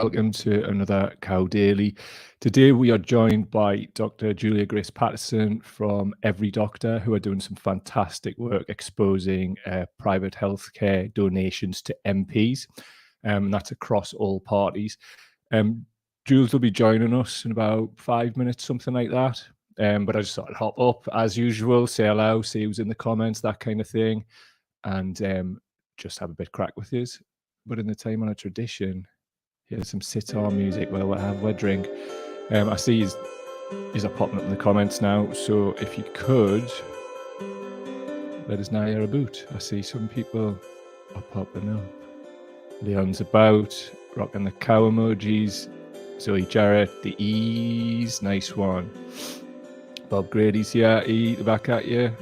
welcome to another Cow Daily. Today we are joined by Dr. Julia Grace Patterson from Every Doctor, who are doing some fantastic work exposing private healthcare donations to MPs. And that's across all parties. Jules will be joining us in about 5 minutes, something like that. But I just thought I'd hop up as usual, say hello, see who's in the comments, that kind of thing, and just have a bit crack with you. But in the time on a tradition, here's some sitar music while we have a drink. I see he's popping up in the comments now, so if you could let us know you're about. I see some people are popping up. Leon's about, rocking the cow emojis. Zoe Jarrett, the E's, nice one. Bob Grady's here, E, back at you.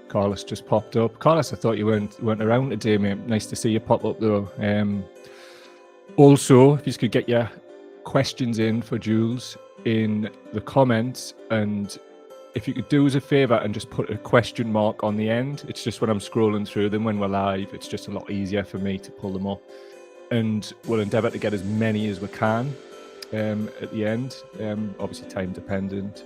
Carlos just popped up. Carlos, I thought you weren't around today, mate. Nice to see you pop up though. Also, if you could get your questions in for Jules in the comments, and if you could do us a favour and just put a question mark on the end. It's just when I'm scrolling through them when we're live, it's just a lot easier for me to pull them up. And we'll endeavour to get as many as we can at the end. Obviously time dependent.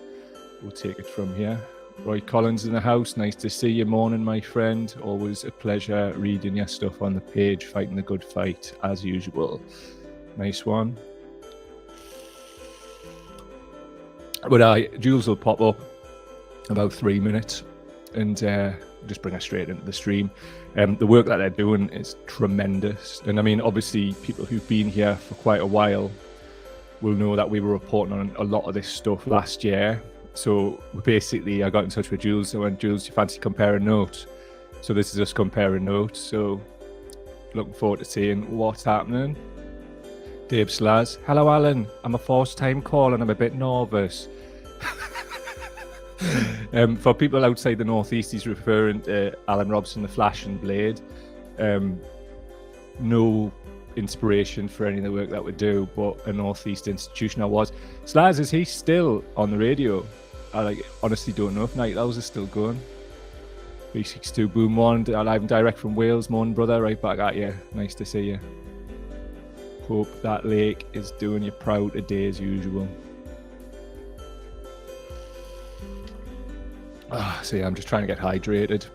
We'll take it from here. Roy Collins in the house, nice to see you. Morning, my friend. Always a pleasure reading your stuff on the page, fighting the good fight as usual. Nice one. But Jules will pop up about 3 minutes and just bring us straight into the stream. The work that they're doing is tremendous. And I mean, obviously, people who've been here for quite a while will know that we were reporting on a lot of this stuff last year. So basically, I got in touch with Jules. I went, Jules, you fancy comparing notes? So this is us comparing notes. So looking forward to seeing what's happening. Dave Slaz, hello, Alan. I'm a first time call and I'm a bit nervous. For people outside the Northeast, he's referring to Alan Robson, the Flash and Blade. No inspiration for any of the work that we do, but a Northeast institution I was. Slaz, is he still on the radio? I honestly don't know if Night Owls is still going. 362 Boom 1, live and direct from Wales. Morning, brother, right back at you. Nice to see you. Hope that lake is doing you proud today as usual. So yeah, I'm just trying to get hydrated.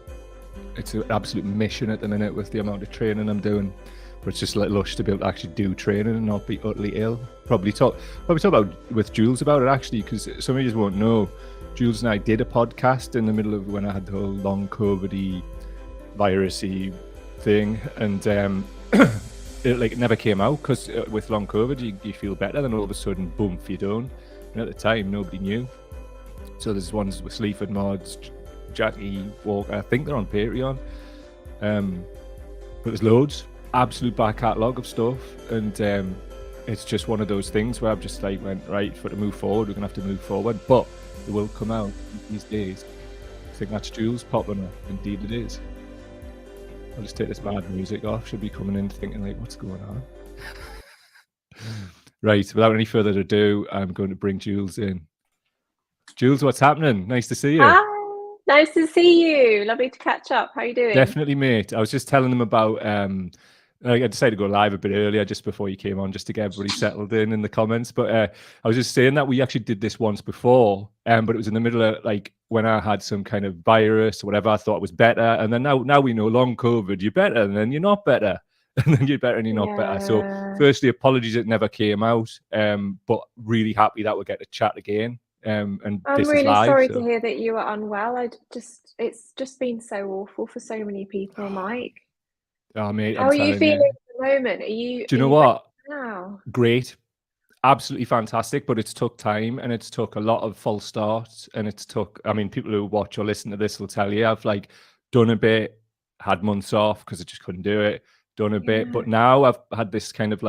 It's an absolute mission at the minute with the amount of training I'm doing. But it's just like lush to be able to actually do training and not be utterly ill. Probably talk about with Jules about it actually, because some of you won't know. Jules and I did a podcast in the middle of when I had the whole long COVID-y, virusy thing, and it never came out because with long COVID you feel better, then all of a sudden, boom, you don't. And at the time, nobody knew. So there's ones with Sleaford Mods, Jackie Walker. I think they're on Patreon. But there's loads. Absolute back catalogue of stuff, and it's just one of those things where I've just went right for to move forward. We're gonna have to move forward, but it will come out these days. I think that's Jules popping up. Indeed, it is. I'll just take this mad music off. Should be coming in thinking what's going on. Right. Without any further ado, I'm going to bring Jules in. Jules, what's happening? Nice to see you. Hi. Nice to see you. Lovely to catch up. How are you doing? Definitely, mate. I was just telling them about. I decided to go live a bit earlier just before you came on, just to get everybody settled in the comments. But I was just saying that we actually did this once before, but it was in the middle of when I had some kind of virus or whatever. I thought it was better, and then now we know long COVID, you're better, and then you're not better, and then you're better and you're not better. So firstly, apologies it never came out, but really happy that we get to chat again. And I'm this really is live, sorry to hear that you were unwell. It's just been so awful for so many people, Mike. Oh, mate, how are you feeling at the moment? Do you know what? Now? Great, absolutely fantastic. But it's took time, and it's took a lot of false starts, and it's took. I mean, people who watch or listen to this will tell you I've done a bit, had months off because I just couldn't do it. Done a bit, but now I've had this kind of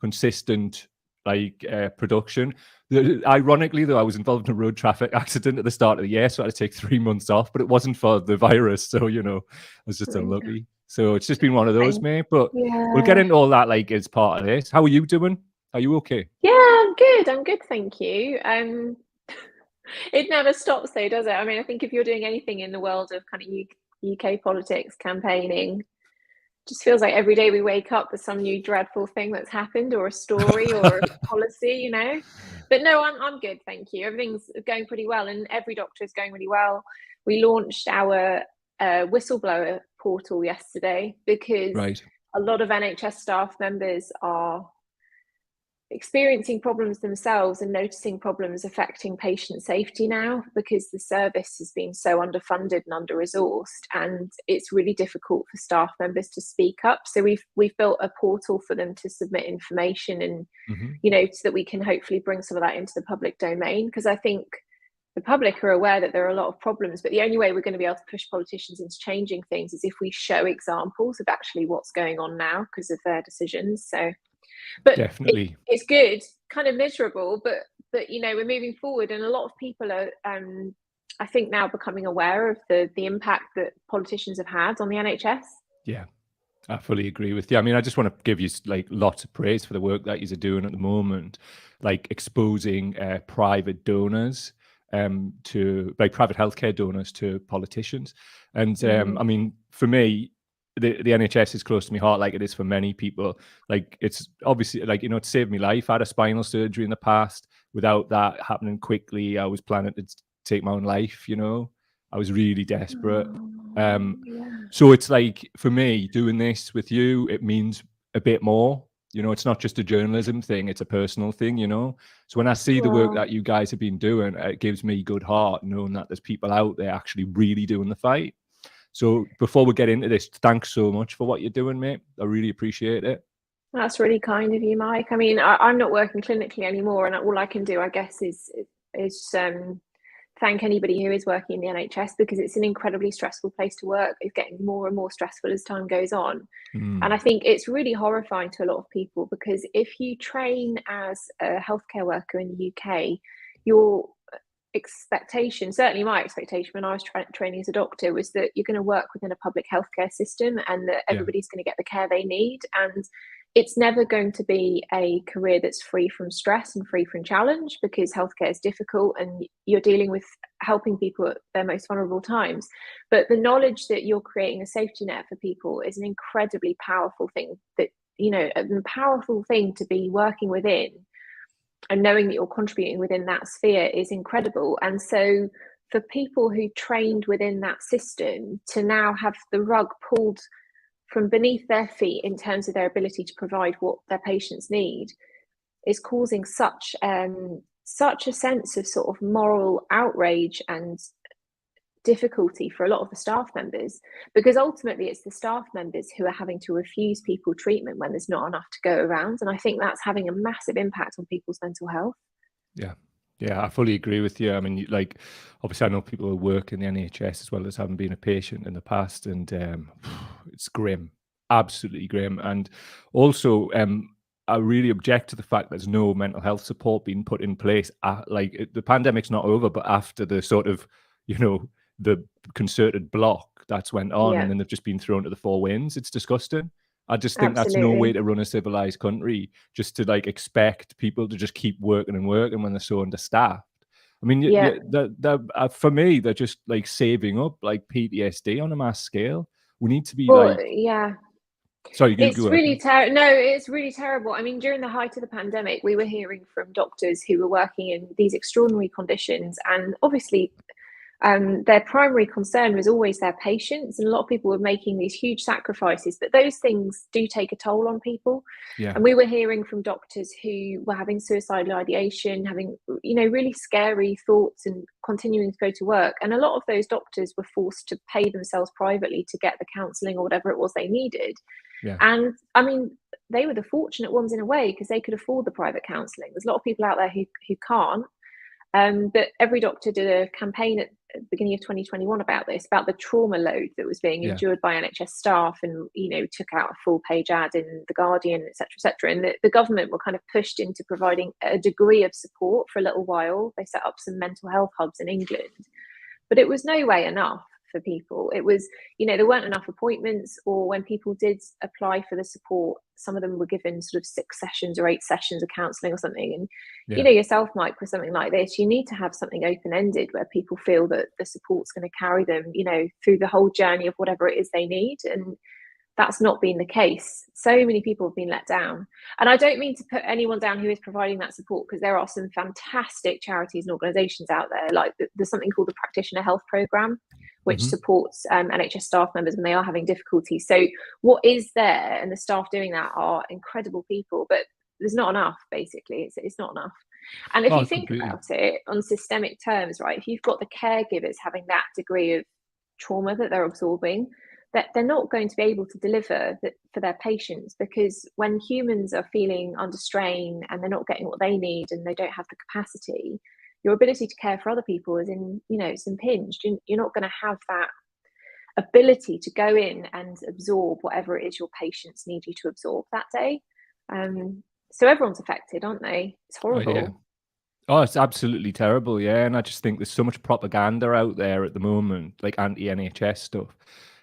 consistent production. Ironically, though, I was involved in a road traffic accident at the start of the year, so I had to take 3 months off. But it wasn't for the virus, so I was just unlucky. So it's just been one of those, mate. But we'll get into all that as part of this. How are you doing? Are you okay? Yeah, I'm good. I'm good, thank you. It never stops, though, does it? I mean, I think if you're doing anything in the world of kind of UK politics, campaigning, just feels like every day we wake up, there's some new dreadful thing that's happened, or a story, or a policy, you know. But no, I'm good, thank you. Everything's going pretty well, and every doctor is going really well. We launched our whistleblower portal yesterday because Right. a lot of NHS staff members are experiencing problems themselves and noticing problems affecting patient safety now, because the service has been so underfunded and under-resourced, and it's really difficult for staff members to speak up. So we've built a portal for them to submit information, and you know, so that we can hopefully bring some of that into the public domain, because I think the public are aware that there are a lot of problems, but the only way we're going to be able to push politicians into changing things is if we show examples of actually what's going on now because of their decisions. So but Definitely. it's good, kind of miserable, but you know, we're moving forward, and a lot of people are I think now becoming aware of the impact that politicians have had on the NHS. Yeah, I fully agree with you. I mean, I just want to give you like lots of praise for the work that you're doing at the moment, like exposing private donors to like private healthcare donors to politicians. And I mean, for me, the NHS is close to my heart, like it is for many people. Like it's obviously like, you know, it saved my life. I had a spinal surgery in the past. Without that happening quickly, I was planning to take my own life, you know. I was really desperate. Yeah. So it's like for me doing this with you, it means a bit more. You know, it's not just a journalism thing, it's a personal thing, you know. So when I see the work Well, that you guys have been doing, it gives me good heart knowing that there's people out there actually really doing the fight. So before we get into this, thanks so much for what you're doing, mate. I really appreciate it. that's really kind of you, Mike. I mean, I'm not working clinically anymore, and all I can do, I guess, is thank anybody who is working in the NHS, because it's an incredibly stressful place to work. It's getting more and more stressful as time goes on. And I think it's really horrifying to a lot of people, because if you train as a healthcare worker in the UK, your expectation, certainly my expectation when I was training as a doctor, was that you're going to work within a public healthcare system and that Yeah. everybody's going to get the care they need. And it's never going to be a career that's free from stress and free from challenge, because healthcare is difficult and you're dealing with helping people at their most vulnerable times. But the knowledge that you're creating a safety net for people is an incredibly powerful thing, that, you know, a powerful thing to be working within, and knowing that you're contributing within that sphere is incredible. And so for people who trained within that system to now have the rug pulled from beneath their feet in terms of their ability to provide what their patients need is causing such a sense of sort of moral outrage and difficulty for a lot of the staff members, because ultimately it's the staff members who are having to refuse people treatment when there's not enough to go around. And I think that's having a massive impact on people's mental health. Yeah. Yeah, I fully agree with you. I mean, like, obviously, I know people who work in the NHS as well as having been a patient in the past, and it's grim, absolutely grim. And also, I really object to the fact there's no mental health support being put in place. The pandemic's not over, but after the sort of, you know, the concerted block that's went on, Yeah, and then they've just been thrown to the four winds. It's disgusting. I just think that's no way absolutely. to run a civilized country, just to like expect people to just keep working and working when they're so understaffed. I mean, Yeah. for me, they're just like saving up like PTSD on a mass scale. We need to be Well, like, yeah. sorry, you It's go ahead. really terrible. No, it's really terrible. I mean, during the height of the pandemic, we were hearing from doctors who were working in these extraordinary conditions, and obviously their primary concern was always their patients, and a lot of people were making these huge sacrifices, but those things do take a toll on people. Yeah, And we were hearing from doctors who were having suicidal ideation, having, you know, really scary thoughts, and continuing to go to work. And a lot of those doctors were forced to pay themselves privately to get the counselling or whatever it was they needed. yeah, And I mean, they were the fortunate ones in a way, because they could afford the private counselling. There's a lot of people out there who can't. But every doctor did a campaign at the beginning of 2021 about this, about the trauma load that was being yeah, endured by NHS staff, and, you know, took out a full page ad in The Guardian, etc., etc. And the government were kind of pushed into providing a degree of support for a little while. They set up some mental health hubs in England, but it was no way enough for people. It was, you know, there weren't enough appointments, or when people did apply for the support, some of them were given sort of 6 sessions or 8 sessions of counselling or something. And you yeah, know yourself, Mike, with something like this, you need to have something open-ended where people feel that the support's going to carry them, you know, through the whole journey of whatever it is they need. And that's not been the case. So many people have been let down. And I don't mean to put anyone down who is providing that support, because there are some fantastic charities and organisations out there. Like there's something called the Practitioner Health Programme, which supports NHS staff members when they are having difficulties. So what is there, and the staff doing that are incredible people, but there's not enough, basically. It's not enough. And if you think about it on systemic terms, right, if you've got the caregivers having that degree of trauma that they're absorbing, that they're not going to be able to deliver for their patients, because when humans are feeling under strain and they're not getting what they need and they don't have the capacity, your ability to care for other people is it's impinged. You're not going to have that ability to go in and absorb whatever it is your patients need you to absorb that day. So everyone's affected, aren't they? It's horrible. Oh, yeah. Oh, it's absolutely terrible, yeah. And I just think there's so much propaganda out there at the moment, like anti-NHS stuff.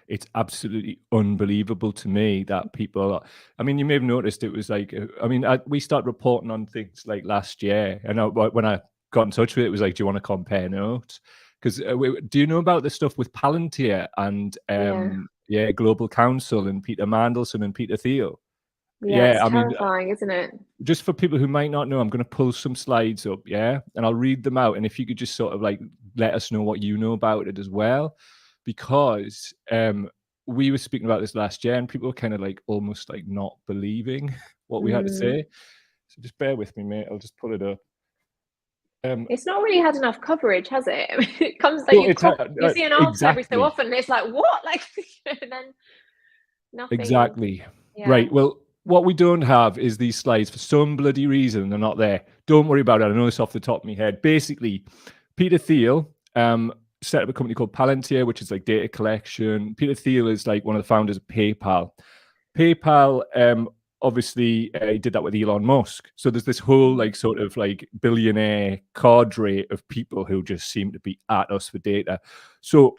It's absolutely unbelievable to me that people I mean, you may have noticed it was like, we started reporting on things like last year, and when I got in touch with it, it was like, do you want to compare notes? Because do you know about the stuff with Palantir and Global Council and Peter Mandelson and Peter Thiel? Yeah, it's terrifying, isn't it? Just for people who might not know, I'm going to pull some slides up, yeah? And I'll read them out. And if you could just sort of like let us know what you know about it as well. Because we were speaking about this last year and people were kind of like almost like not believing what we had to say. So just bear with me, mate. I'll just pull it up. It's not really had enough coverage, has it? I mean, it comes like you see an article every so often, and it's like, what? Like, and then nothing. Exactly. Yeah. Right. Well, what we don't have is these slides. For some bloody reason, they're not there. Don't worry about it. I know this off the top of my head. Basically, Peter Thiel set up a company called Palantir, which is like data collection. Peter Thiel is like one of the founders of PayPal. PayPal, obviously, he did that with Elon Musk. So there's this whole like sort of like billionaire cadre of people who just seem to be at us for data. So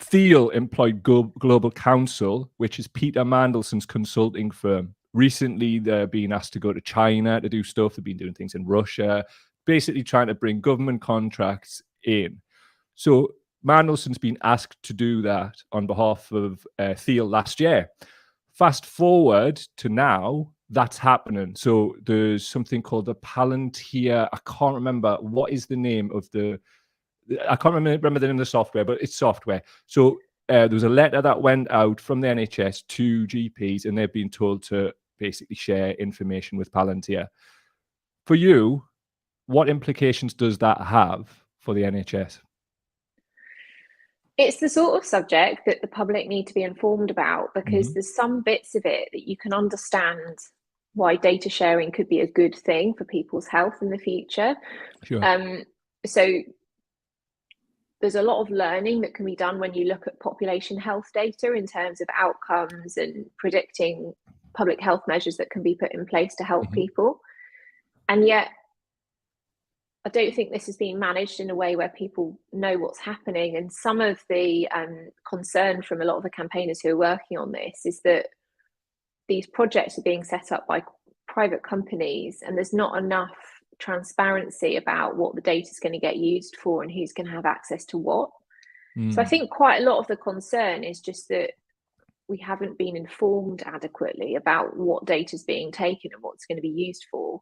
Thiel employed Global Council, which is Peter Mandelson's consulting firm. Recently, they're being asked to go to China to do stuff. They've been doing things in Russia, basically trying to bring government contracts in. So Mandelson's been asked to do that on behalf of Thiel last year. Fast forward to now, that's happening. So there's something called the Palantir. I can't remember what is the name of I can't remember the name of the software, but it's software. So there was a letter that went out from the NHS to GPs, and they've been told to basically share information with Palantir. For you, what implications does that have for the NHS? It's the sort of subject that the public need to be informed about, because there's some bits of it that you can understand why data sharing could be a good thing for people's health in the future. Sure. So there's a lot of learning that can be done when you look at population health data in terms of outcomes and predicting public health measures that can be put in place to help people. And yet, I don't think this is being managed in a way where people know what's happening. And some of the concern from a lot of the campaigners who are working on this is that these projects are being set up by private companies, and there's not enough transparency about what the data is going to get used for and who's going to have access to what. So I think quite a lot of the concern is just that we haven't been informed adequately about what data is being taken and what's going to be used for.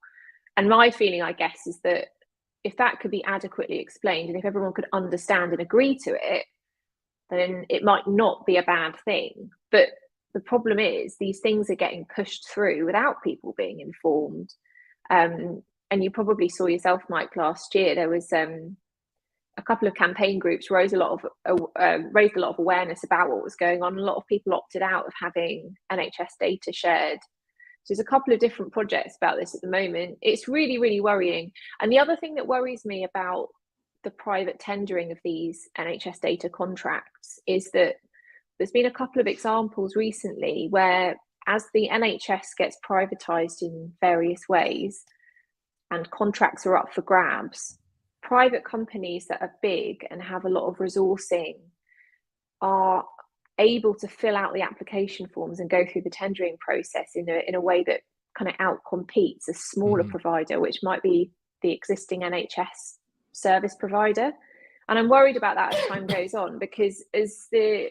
And my feeling, I guess, is that if that could be adequately explained, and if everyone could understand and agree to it, then it might not be a bad thing. But the problem is these things are getting pushed through without people being informed. And you probably saw yourself, Mike, last year, there was a couple of campaign groups raised a lot of awareness about what was going on. A lot of people opted out of having NHS data shared. So there's a couple of different projects about this at the moment. It's really, really worrying. And the other thing that worries me about the private tendering of these NHS data contracts is that there's been a couple of examples recently where, as the NHS gets privatised in various ways and contracts are up for grabs, private companies that are big and have a lot of resourcing are able to fill out the application forms and go through the tendering process in a way that kind of outcompetes a smaller provider, which might be the existing NHS service provider. And I'm worried about that as time goes on, because as the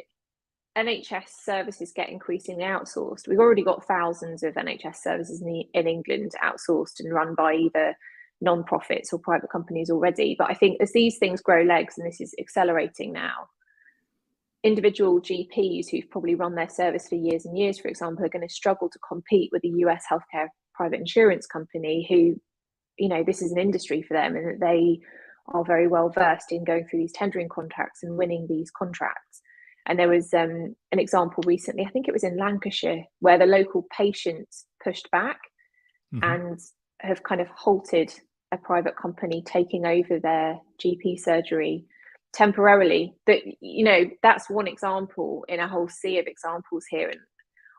NHS services get increasingly outsourced, we've already got thousands of NHS services in England outsourced and run by either non-profits or private companies already. But I think as these things grow legs, and this is accelerating now, individual GPs who've probably run their service for years and years, for example, are going to struggle to compete with a US healthcare private insurance company who, you know, this is an industry for them, and that they are very well versed in going through these tendering contracts and winning these contracts. And there was an example recently, I think it was in Lancashire, where the local patients pushed back and have kind of halted a private company taking over their GP surgery temporarily. But, you know, that's one example in a whole sea of examples here. And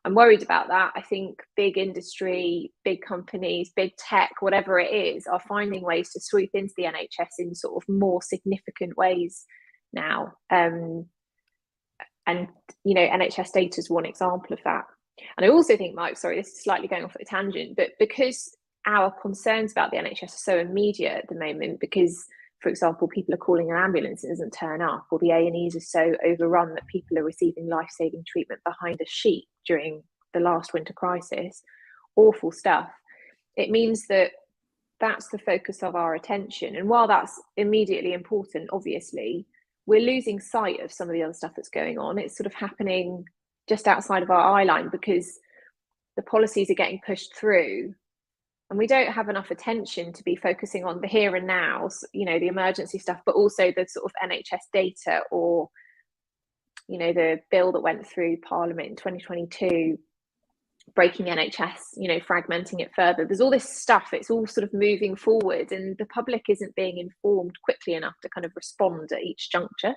I'm worried about that. I think big industry, big companies, big tech, whatever it is, are finding ways to swoop into the NHS in sort of more significant ways now. And, you know, NHS data is one example of that. And I also think, Mike, sorry, this is slightly going off at a tangent, but because our concerns about the NHS are so immediate at the moment, because, for example, people are calling an ambulance and it doesn't turn up, or the A&Es are so overrun that people are receiving life-saving treatment behind a sheet during the last winter crisis, awful stuff. It means that that's the focus of our attention. And while that's immediately important, obviously, we're losing sight of some of the other stuff that's going on. It's sort of happening just outside of our eye line because the policies are getting pushed through and we don't have enough attention to be focusing on the here and now, you know, the emergency stuff, but also the sort of NHS data, or, you know, the bill that went through Parliament in 2022, breaking NHS, you know, fragmenting it further. There's all this stuff, it's all sort of moving forward, and the public isn't being informed quickly enough to kind of respond at each juncture.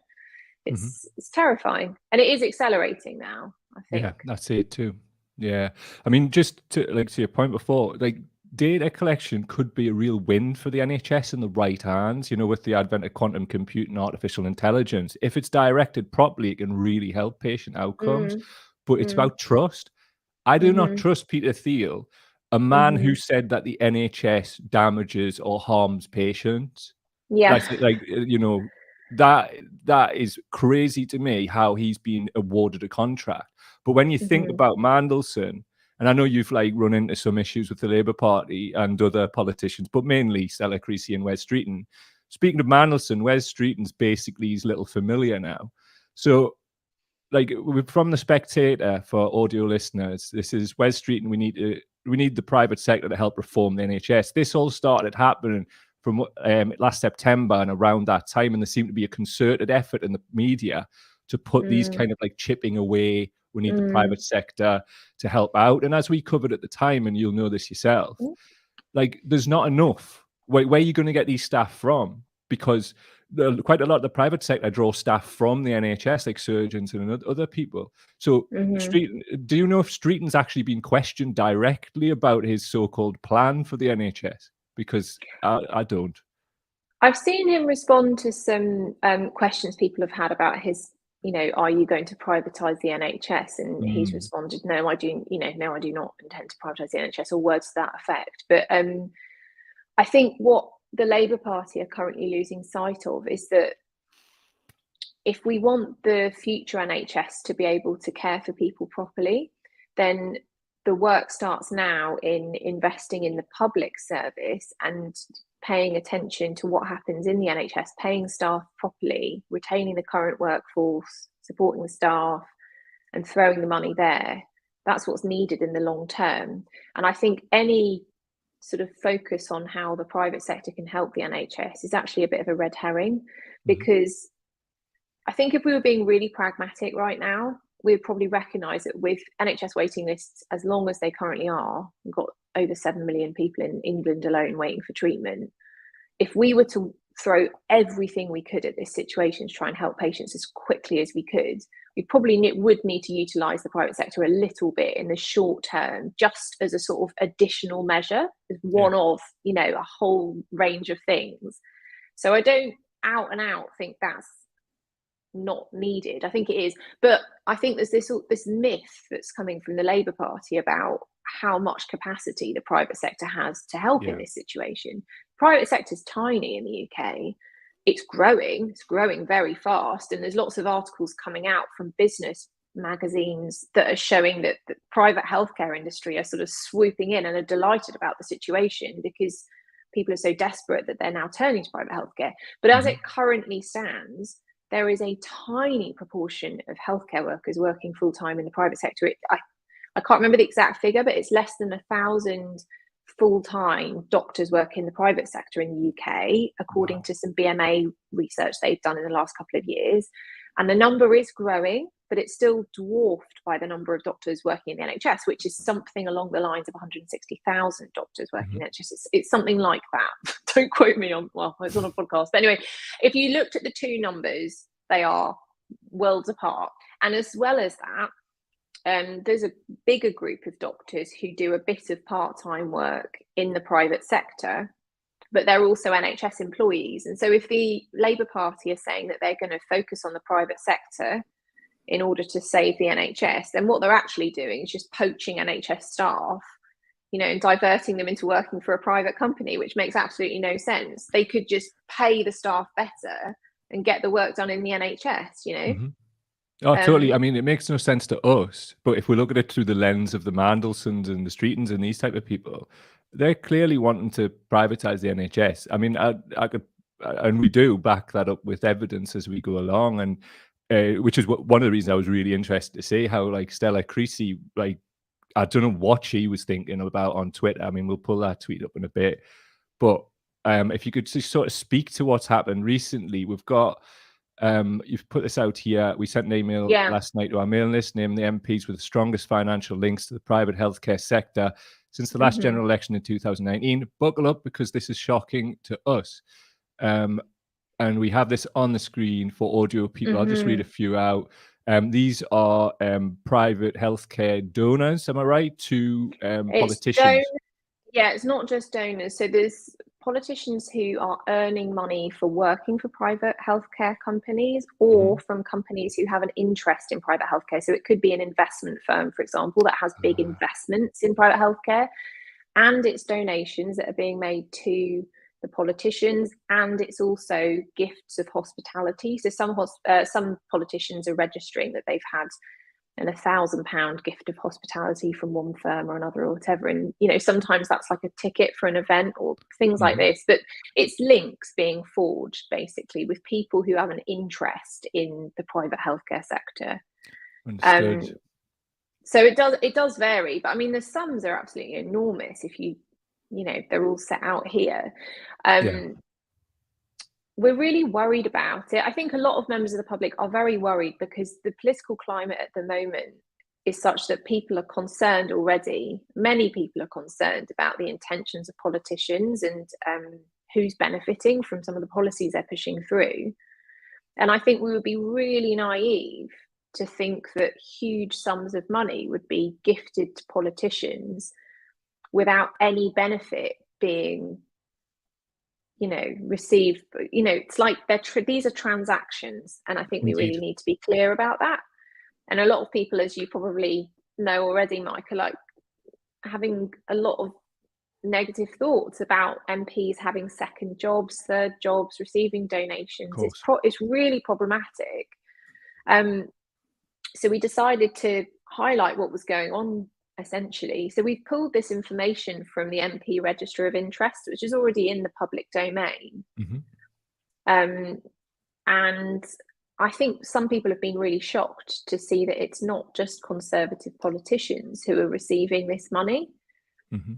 It's terrifying, and it is accelerating now, I think. Yeah, that's it too. Yeah, I mean, just to your point before, like, data collection could be a real win for the NHS in the right hands, you know, with the advent of quantum computing, artificial intelligence. If it's directed properly, it can really help patient outcomes. But it's about trust. I do not trust Peter Thiel, a man who said that the NHS damages or harms patients. Yeah. Like, you know, that is crazy to me, how he's been awarded a contract. But when you think about Mandelson, and I know you've like run into some issues with the Labour Party and other politicians, but mainly Stella Creasy and Wes Streeton. Speaking of Mandelson, Wes Streeton's basically his little familiar now. So, like, from the Spectator, for audio listeners, this is Wes Streeton. We need the private sector to help reform the NHS. This all started happening from last September and around that time, and there seemed to be a concerted effort in the media to put these kind of like chipping away. We need the private sector to help out. And as we covered at the time, and you'll know this yourself, like, there's not enough. Where are you going to get these staff from? Because quite a lot of the private sector draw staff from the NHS, like surgeons and other people. So, do you know if Streeton's actually been questioned directly about his so-called plan for the NHS? Because I don't. I've seen him respond to some questions people have had about his, you know, are you going to privatise the NHS? And he's responded, no, I do not intend to privatise the NHS, or words to that effect. But I think what the Labour Party are currently losing sight of is that if we want the future NHS to be able to care for people properly, then the work starts now in investing in the public service and paying attention to what happens in the NHS, paying staff properly, retaining the current workforce, supporting the staff, and throwing the money there. That's what's needed in the long term. And I think any sort of focus on how the private sector can help the NHS is actually a bit of a red herring, because I think if we were being really pragmatic right now, we would probably recognise that with NHS waiting lists as long as they currently are, we've got over 7 million people in England alone waiting for treatment. If we were to throw everything we could at this situation to try and help patients as quickly as we could, we probably would need to utilise the private sector a little bit in the short term, just as a sort of additional measure, as one of, you know, a whole range of things. So I don't out and out think that's not needed. I think it is, but I think there's this myth that's coming from the Labour Party about how much capacity the private sector has to help in this situation. Private sector is tiny in the UK. It's growing very fast, and there's lots of articles coming out from business magazines that are showing that the private healthcare industry are sort of swooping in and are delighted about the situation because people are so desperate that they're now turning to private healthcare. But as it currently stands, there is a tiny proportion of healthcare workers working full-time in the private sector. I can't remember the exact figure, but it's less than 1,000 full-time doctors work in the private sector in the UK, according to some BMA research they've done in the last couple of years. And the number is growing, but it's still dwarfed by the number of doctors working in the NHS, which is something along the lines of 160,000 doctors working in the NHS. It's something like that. Don't quote me on, well, it's on a podcast. But anyway, if you looked at the two numbers, they are worlds apart. And as well as that, there's a bigger group of doctors who do a bit of part-time work in the private sector, but they're also NHS employees. And so if the Labour Party are saying that they're going to focus on the private sector in order to save the NHS, then what they're actually doing is just poaching NHS staff, and diverting them into working for a private company, which makes absolutely no sense. They could just pay the staff better and get the work done in the NHS, Oh, totally. I mean, it makes no sense to us, but if we look at it through the lens of the Mandelsons and the Streetons and these type of people, they're clearly wanting to privatize the NHS. I mean, I could, and we do back that up with evidence as we go along, and which is one of the reasons I was really interested to see how, like, Stella Creasy, like, I don't know what she was thinking about on Twitter. I mean, we'll pull that tweet up in a bit, but if you could just sort of speak to what's happened recently. We've got. You've put this out here. We sent an email last night to our mailing list, naming the MPs with the strongest financial links to the private healthcare sector since the last general election in 2019. Buckle up, because this is shocking to us. And we have this on the screen for audio people. I'll just read a few out. These are private healthcare donors, am I right, to politicians? It's not just donors. So there's politicians who are earning money for working for private healthcare companies, or from companies who have an interest in private healthcare. So it could be an investment firm, for example, that has big investments in private healthcare, and it's donations that are being made to the politicians, and it's also gifts of hospitality. So some politicians are registering that they've had an £1,000 gift of hospitality from one firm or another or whatever, and sometimes that's like a ticket for an event or things like this. But it's links being forged basically with people who have an interest in the private healthcare sector. Understood. So it does vary, but I mean the sums are absolutely enormous if they're all set out here. We're really worried about it. I think a lot of members of the public are very worried because the political climate at the moment is such that people are concerned already. Many people are concerned about the intentions of politicians and who's benefiting from some of the policies they're pushing through. And I think we would be really naive to think that huge sums of money would be gifted to politicians without any benefit being received. It's like these are transactions, and I think we really need to be clear about that. And a lot of people, as you probably know already, Mike, are like having a lot of negative thoughts about MPs having second jobs, third jobs, receiving donations. It's really problematic. So we decided to highlight what was going on, essentially. So we've pulled this information from the MP Register of Interest, which is already in the public domain. And I think some people have been really shocked to see that it's not just Conservative politicians who are receiving this money.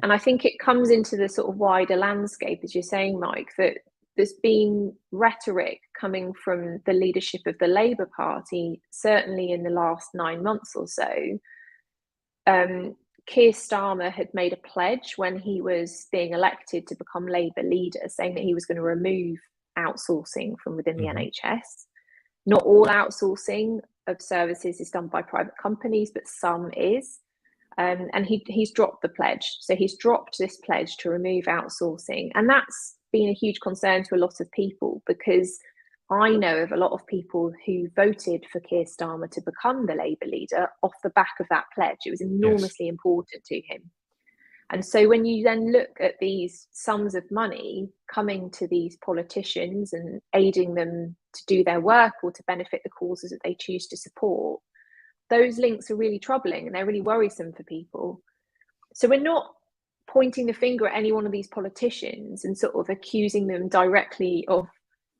And I think it comes into the sort of wider landscape, as you're saying, Mike, that there's been rhetoric coming from the leadership of the Labour Party, certainly in the last 9 months or so. Keir Starmer had made a pledge when he was being elected to become Labour leader, saying that he was going to remove outsourcing from within the NHS. Not all outsourcing of services is done by private companies, but some is. And he's dropped the pledge. So he's dropped this pledge to remove outsourcing. And that's been a huge concern to a lot of people, because I know of a lot of people who voted for Keir Starmer to become the Labour leader off the back of that pledge. It was enormously important to him. And so when you then look at these sums of money coming to these politicians and aiding them to do their work or to benefit the causes that they choose to support, those links are really troubling and they're really worrisome for people. So we're not pointing the finger at any one of these politicians and sort of accusing them directly of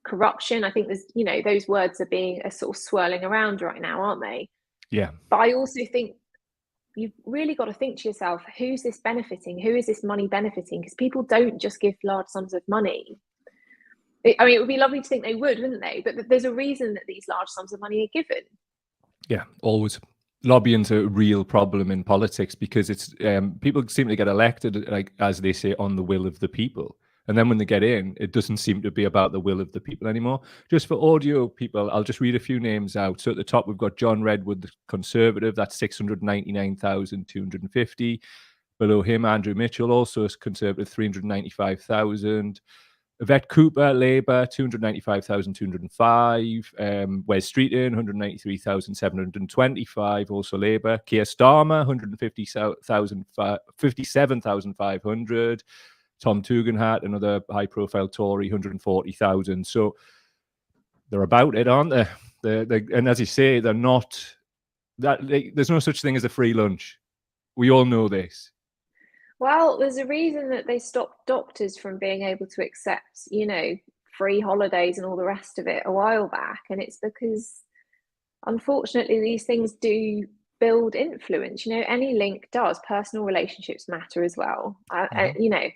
corruption. I think there's, you know, those words are sort of swirling around right now, aren't they? Yeah. But I also think you've really got to think to yourself, who's this benefiting? Who is this money benefiting? Because people don't just give large sums of money. I mean, it would be lovely to think they would, wouldn't they? But there's a reason that these large sums of money are given. Yeah, always. Lobbying's a real problem in politics because it's people seem to get elected, like as they say, on the will of the people. And then when they get in, it doesn't seem to be about the will of the people anymore. Just for audio people, I'll just read a few names out. So at the top, we've got John Redwood, the Conservative. That's 699,250. Below him, Andrew Mitchell, also a Conservative, 395,000. Yvette Cooper, Labour, 295,205. Wes Streeton, 193,725, also Labour. Keir Starmer, 157,500. Tom Tugendhat, another high-profile Tory, 140,000. So they're about it, aren't they? And as you say, they're not. There's no such thing as a free lunch. We all know this. Well, there's a reason that they stopped doctors from being able to accept, you know, free holidays and all the rest of it a while back. And it's because, unfortunately, these things do build influence. You know, any link does. Personal relationships matter as well. You know,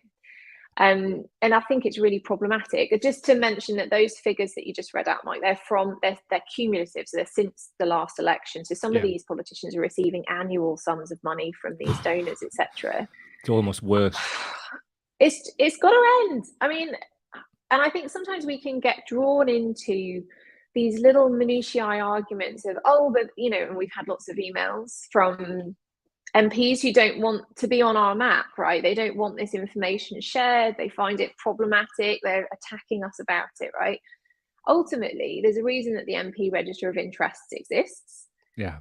and I think it's really problematic. Just to mention that those figures that you just read out, Mike, they're cumulative, so they're since the last election. So some of these politicians are receiving annual sums of money from these donors, etc. It's almost worse. It's got to end. I mean, and I think sometimes we can get drawn into these little minutiae arguments of, oh, but, you know, and we've had lots of emails from MPs who don't want to be on our map, right? They don't want this information shared. They find it problematic. They're attacking us about it, right? Ultimately, there's a reason that the MP Register of Interests exists. Yeah.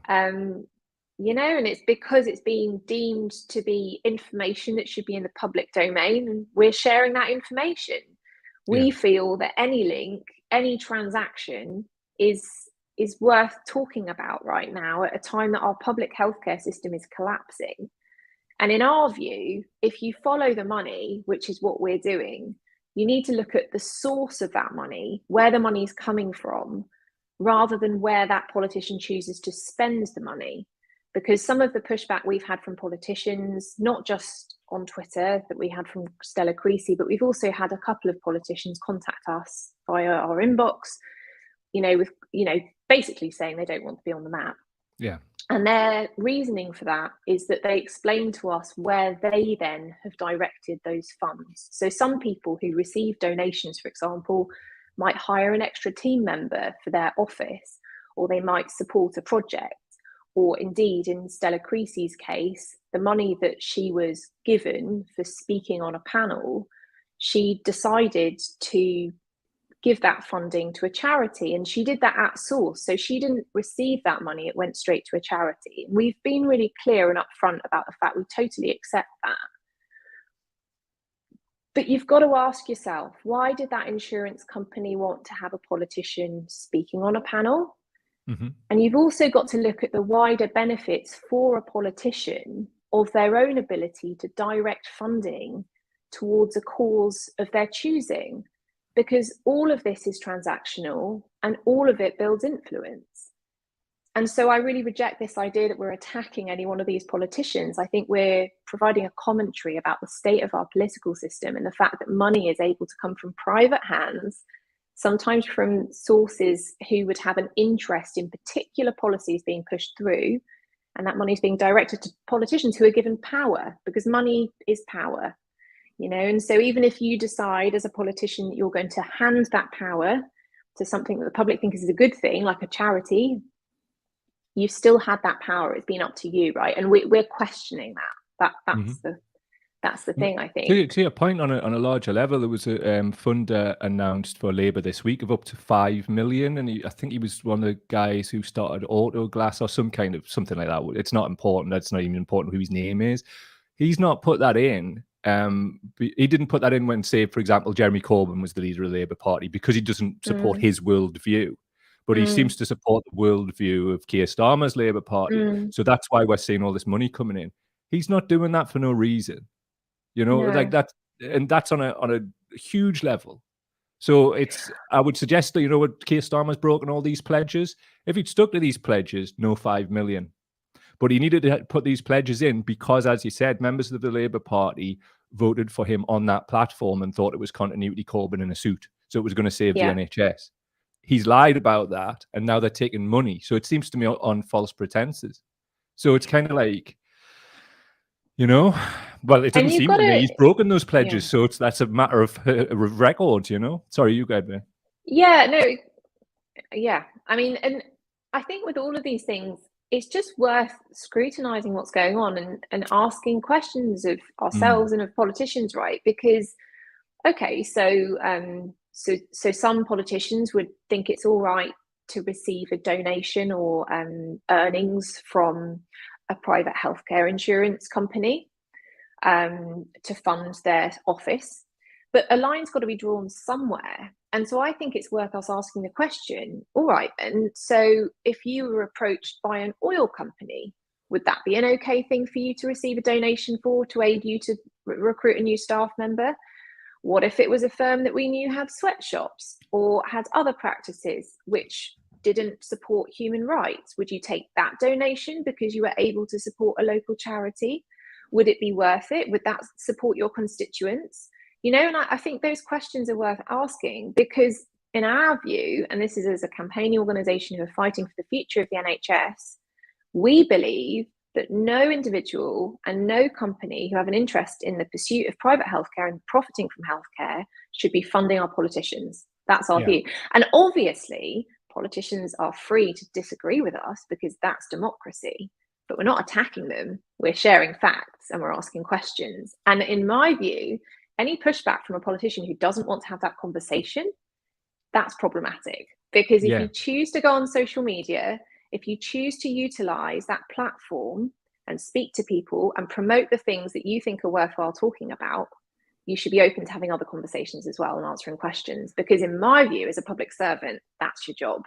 You know, and it's because it's being deemed to be information that should be in the public domain, and we're sharing that information. We feel that any link, any transaction is worth talking about right now at a time that our public healthcare system is collapsing. And in our view, if you follow the money, which is what we're doing, you need to look at the source of that money, where the money is coming from, rather than where that politician chooses to spend the money. Because some of the pushback we've had from politicians, not just on Twitter that we had from Stella Creasy, but we've also had a couple of politicians contact us via our inbox, you know, with, you know, basically saying they don't want to be on the map. Yeah. And their reasoning for that is that they explain to us where they then have directed those funds. So some people who receive donations, for example, might hire an extra team member for their office, or they might support a project. Or indeed, in Stella Creasy's case, the money that she was given for speaking on a panel, she decided to give that funding to a charity, and she did that at source. So she didn't receive that money, it went straight to a charity. We've been really clear and upfront about the fact we totally accept that. But you've got to ask yourself, why did that insurance company want to have a politician speaking on a panel? Mm-hmm. And you've also got to look at the wider benefits for a politician of their own ability to direct funding towards a cause of their choosing, because all of this is transactional and all of it builds influence. And so I really reject this idea that we're attacking any one of these politicians. I think we're providing a commentary about the state of our political system and the fact that money is able to come from private hands, sometimes from sources who would have an interest in particular policies being pushed through, and that money is being directed to politicians who are given power, because money is power, you know. And so even if you decide as a politician that you're going to hand that power to something that the public think is a good thing, like a charity, you've still had that power. It's been up to you, right? And we're questioning that. That's the thing, I think. To your point, on a larger level, there was a funder announced for Labour this week of up to 5 million, and I think he was one of the guys who started Autoglass or something like that. It's not important. That's not even important who his name is. He's not put that in. He didn't put that in when, say, for example, Jeremy Corbyn was the leader of the Labour Party, because he doesn't support his worldview. but he seems to support the worldview of Keir Starmer's Labour Party. So that's why we're seeing all this money coming in. He's not doing that for no reason, like No. that, and that's on a huge level. So I would suggest that, what Keir Starmer's broken all these pledges. If he'd stuck to these pledges, no 5 million. But he needed to put these pledges in because, as you said, members of the Labour Party voted for him on that platform and thought it was continuity Corbyn in a suit. So it was going to save the NHS. He's lied about that, and now they're taking money. So it seems to me on false pretenses. So it's kind of like, well, it doesn't seem to me he's broken those pledges. So that's a matter of record, Sorry, you go ahead, man. Yeah, no, yeah. I mean, and I think with all of these things, it's just worth scrutinizing what's going on and asking questions of ourselves and of politicians, right? Because, okay, so some politicians would think it's all right to receive a donation or earnings from a private healthcare insurance company to fund their office. But a line's got to be drawn somewhere. And so I think it's worth us asking the question, all right, then, so if you were approached by an oil company, would that be an okay thing for you to receive a donation for to aid you to recruit a new staff member? What if it was a firm that we knew had sweatshops or had other practices which didn't support human rights? Would you take that donation because you were able to support a local charity? Would it be worth it? Would that support your constituents? And I think those questions are worth asking because in our view, and this is as a campaigning organisation who are fighting for the future of the NHS, we believe that no individual and no company who have an interest in the pursuit of private healthcare and profiting from healthcare should be funding our politicians. That's our view. And obviously, politicians are free to disagree with us because that's democracy. But we're not attacking them. We're sharing facts and we're asking questions. And in my view, any pushback from a politician who doesn't want to have that conversation, that's problematic. Because if you choose to go on social media, if you choose to utilize that platform and speak to people and promote the things that you think are worthwhile talking about, you should be open to having other conversations as well and answering questions. Because in my view, as a public servant, that's your job.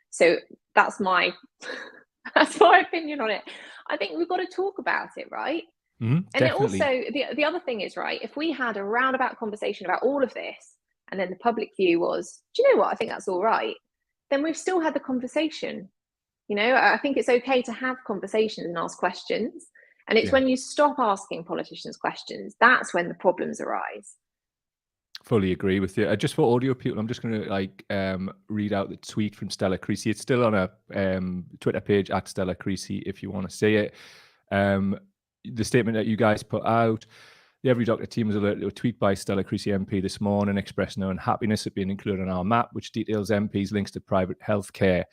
So that's my opinion on it. I think we've got to talk about it, right? And definitely. also, the other thing is, right, if we had a roundabout conversation about all of this, and then the public view was, do you know what, I think that's all right, then we've still had the conversation. I think it's okay to have conversations and ask questions. And it's when you stop asking politicians questions, that's when the problems arise. Fully agree with you. Just for audio people, I'm just going to read out the tweet from Stella Creasy. It's still on a Twitter page at Stella Creasy if you want to see it. The statement that you guys put out, the Every Doctor team was alerted to a tweet by Stella Creasy MP this morning expressing her unhappiness at being included on our map, which details MPs' links to private healthcare.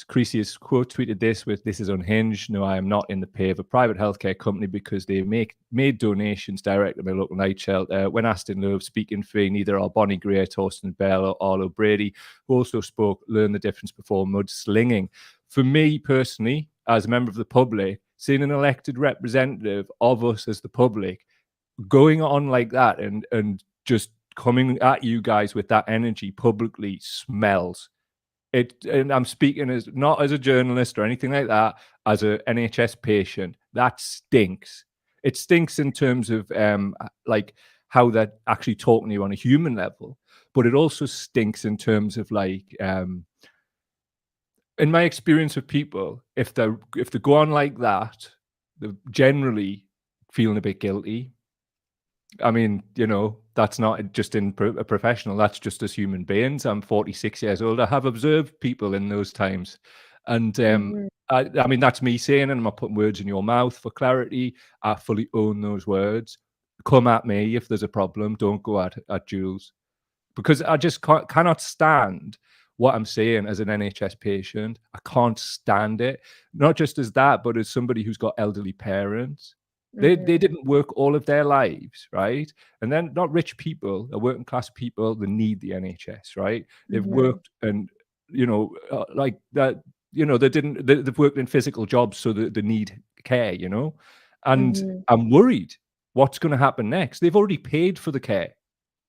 Creasy has quote tweeted this with, "This is unhinged. No, I am not in the pay of a private healthcare company because they made donations direct to my local night shelter. When asked in lieu of speaking fee, neither are Bonnie Gray, Torsten Bell or Arlo Brady, who also spoke, learn the difference before mudslinging." For me personally, as a member of the public, seeing an elected representative of us as the public going on like that and just coming at you guys with that energy publicly smells. And I'm speaking as not as a journalist or anything like that, as an NHS patient. That stinks. It stinks in terms of like how they're actually talking to you on a human level, but it also stinks in terms of like in my experience with people, if they go on like that, they're generally feeling a bit guilty. I mean, that's not just in a professional, that's just as human beings. I'm 46 years old. I have observed people in those times. And I mean, that's me saying, and I'm not putting words in your mouth for clarity. I fully own those words. Come at me if there's a problem. Don't go at Jules. Because I just cannot stand what I'm saying as an NHS patient. I can't stand it. Not just as that, but as somebody who's got elderly parents. They didn't work all of their lives, right? And then not rich people, they're working class people, they need the NHS, right? They've worked and, like that, they've worked in physical jobs so that they need care, And I'm worried what's going to happen next. They've already paid for the care.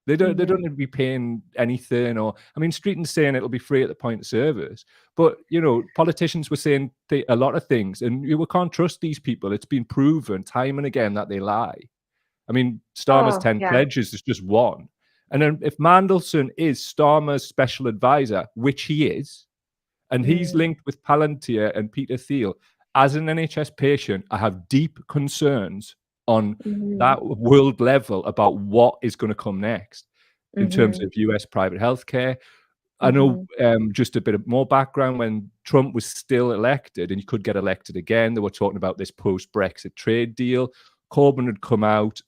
They don't need to be paying anything, or I mean, Streeton's saying it'll be free at the point of service, but politicians were saying a lot of things, and we can't trust these people. It's been proven time and again that they lie. I mean, Starmer's 10 pledges is just one. And then if Mandelson is Starmer's special advisor, which he is, and he's linked with Palantir and Peter Thiel, as an NHS patient, I have deep concerns on that world level about what is going to come next in terms of US private healthcare. I know just a bit of more background. When Trump was still elected, and he could get elected again, they were talking about this post-Brexit trade deal. Corbyn had come out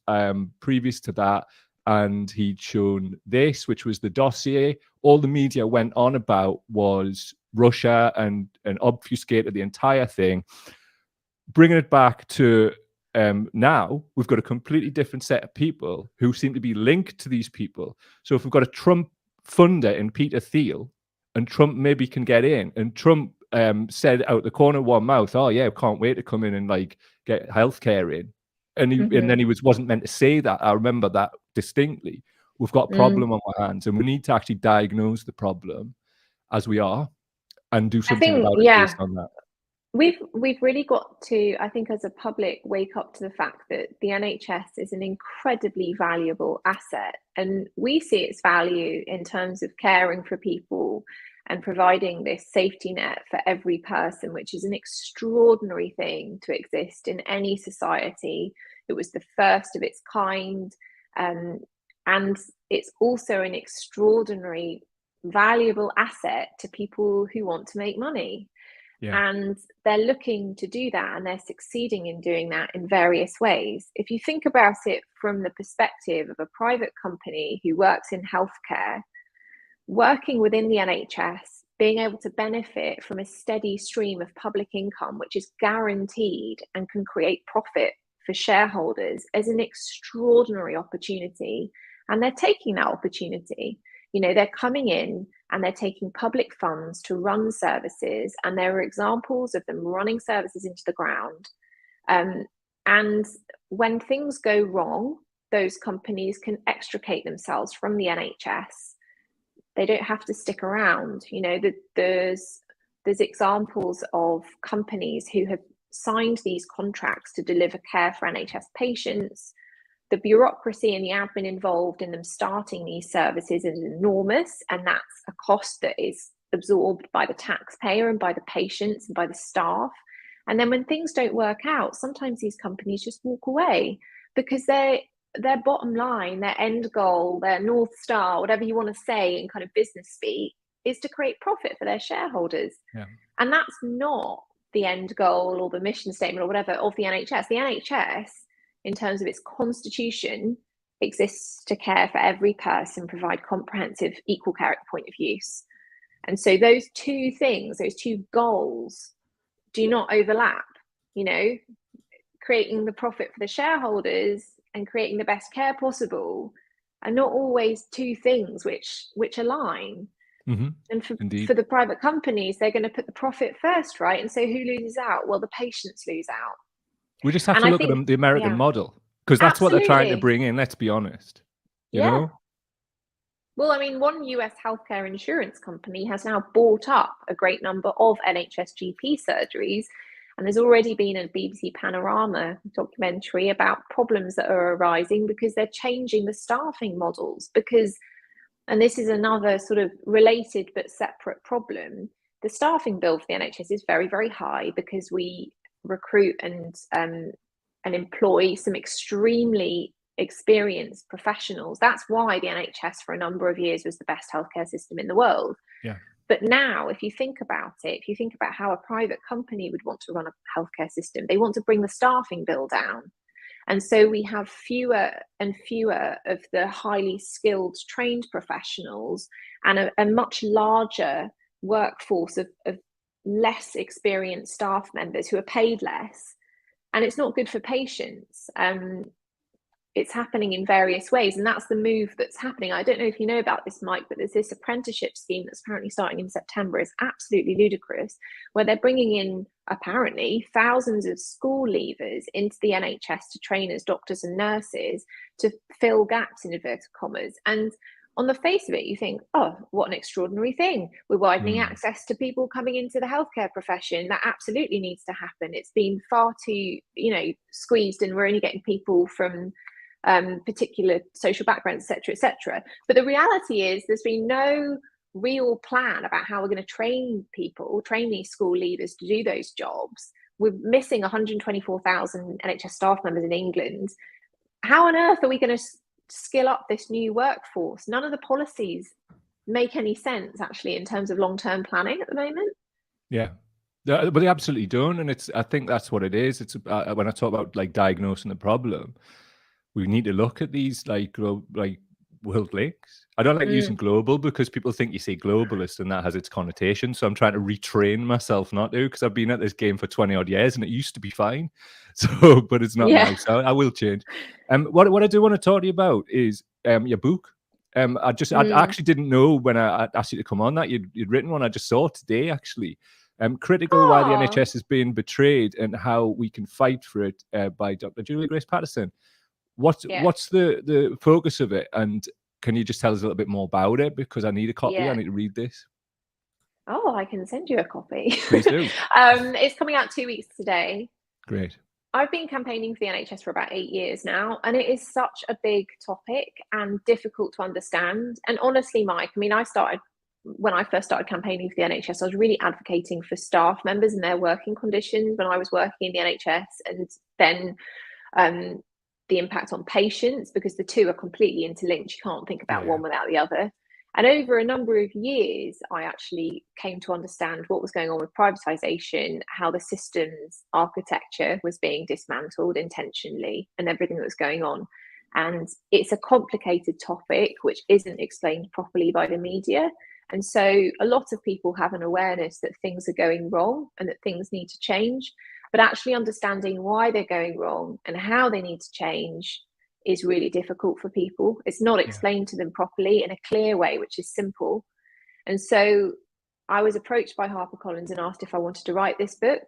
previous to that, and he'd shown this, which was the dossier. All the media went on about was Russia and obfuscated the entire thing. Bringing it back to now, we've got a completely different set of people who seem to be linked to these people. So if we've got a Trump funder in Peter Thiel, and Trump maybe can get in, and Trump said out the corner of one mouth, "Oh yeah, can't wait to come in and like get healthcare in," and then he wasn't meant to say that. I remember that distinctly. We've got a problem on our hands, and we need to actually diagnose the problem as we are and do something about it based on that. We've really got to, I think, as a public, wake up to the fact that the NHS is an incredibly valuable asset, and we see its value in terms of caring for people and providing this safety net for every person, which is an extraordinary thing to exist in any society. It was the first of its kind, and it's also an extraordinary, valuable asset to people who want to make money. Yeah. And they're looking to do that, and they're succeeding in doing that in various ways. If you think about it from the perspective of a private company who works in healthcare, working within the NHS, being able to benefit from a steady stream of public income, which is guaranteed and can create profit for shareholders, is an extraordinary opportunity. And they're taking that opportunity. They're coming in and they're taking public funds to run services, and there are examples of them running services into the ground. And when things go wrong, those companies can extricate themselves from the NHS. They don't have to stick around. There's examples of companies who have signed these contracts to deliver care for NHS patients. The bureaucracy and the admin involved in them starting these services is enormous, and that's a cost that is absorbed by the taxpayer and by the patients and by the staff. And then when things don't work out, sometimes these companies just walk away because their bottom line, their end goal, their North Star, whatever you want to say in kind of business speak, is to create profit for their shareholders. Yeah. And that's not the end goal or the mission statement or whatever of the NHS. The NHS, in terms of its constitution, exists to care for every person, provide comprehensive equal care at the point of use. And so those two things, those two goals, do not overlap. Creating the profit for the shareholders and creating the best care possible are not always two things which align. And for the private companies, they're going to put the profit first, right? And so who loses out? Well, the patients lose out. We just have to look at the American model, because that's what they're trying to bring in, let's be honest. You know? Well, I mean, one US healthcare insurance company has now bought up a great number of NHS GP surgeries, and there's already been a BBC Panorama documentary about problems that are arising because they're changing the staffing models. And this is another sort of related but separate problem, the staffing bill for the NHS is very, very high because we recruit and employ some extremely experienced professionals. That's why the NHS for a number of years was the best healthcare system in the world. Yeah. But now, if you think about it, if you think about how a private company would want to run a healthcare system, they want to bring the staffing bill down. And so we have fewer and fewer of the highly skilled, trained professionals and a much larger workforce of less experienced staff members who are paid less. And it's not good for patients. it's happening in various ways, and that's the move that's happening. I don't know if you know about this, Mike, but there's this apprenticeship scheme that's apparently starting in September. It's absolutely ludicrous, where they're bringing in apparently thousands of school leavers into the NHS to train as doctors and nurses to fill gaps, in inverted commas. And on the face of it, you think, oh, what an extraordinary thing. We're widening access to people coming into the healthcare profession. That absolutely needs to happen. It's been far too, squeezed, and we're only getting people from particular social backgrounds, etc. But the reality is there's been no real plan about how we're going to train these school leavers to do those jobs. We're missing 124,000 NHS staff members in England. How on earth are we going to skill up this new workforce? None of the policies make any sense, actually, in terms of long-term planning at the moment. Yeah. But they absolutely don't. And I think that's what it is. It's when I talk about like diagnosing the problem, we need to look at these like world links. I don't like using global because people think you say globalist and that has its connotation. So I'm trying to retrain myself not to, because I've been at this game for 20 odd years and it used to be fine. So, but it's not now. So I will change. What I do want to talk to you about is your book. I actually didn't know when I asked you to come on that you'd written one. I just saw it today, actually. Critical Why the NHS is being betrayed and how we can fight for it, by Dr. Julia Grace Patterson. What's the focus of it, and can you just tell us a little bit more about it? Because I need a copy. I need to read this. Oh, I can send you a copy. Please do. It's coming out 2 weeks today. Great. I've been campaigning for the NHS for about 8 years now, and it is such a big topic and difficult to understand. And honestly, Mike, I mean, when I first started campaigning for the NHS, I was really advocating for staff members and their working conditions when I was working in the NHS, and then the impact on patients, because the two are completely interlinked. You can't think about one without the other. And over a number of years, I actually came to understand what was going on with privatisation, how the system's architecture was being dismantled intentionally, and everything that was going on. And it's a complicated topic which isn't explained properly by the media. And so a lot of people have an awareness that things are going wrong and that things need to change. But actually understanding why they're going wrong and how they need to change is really difficult for people. It's not explained to them properly in a clear way, which is simple. And so I was approached by HarperCollins and asked if I wanted to write this book.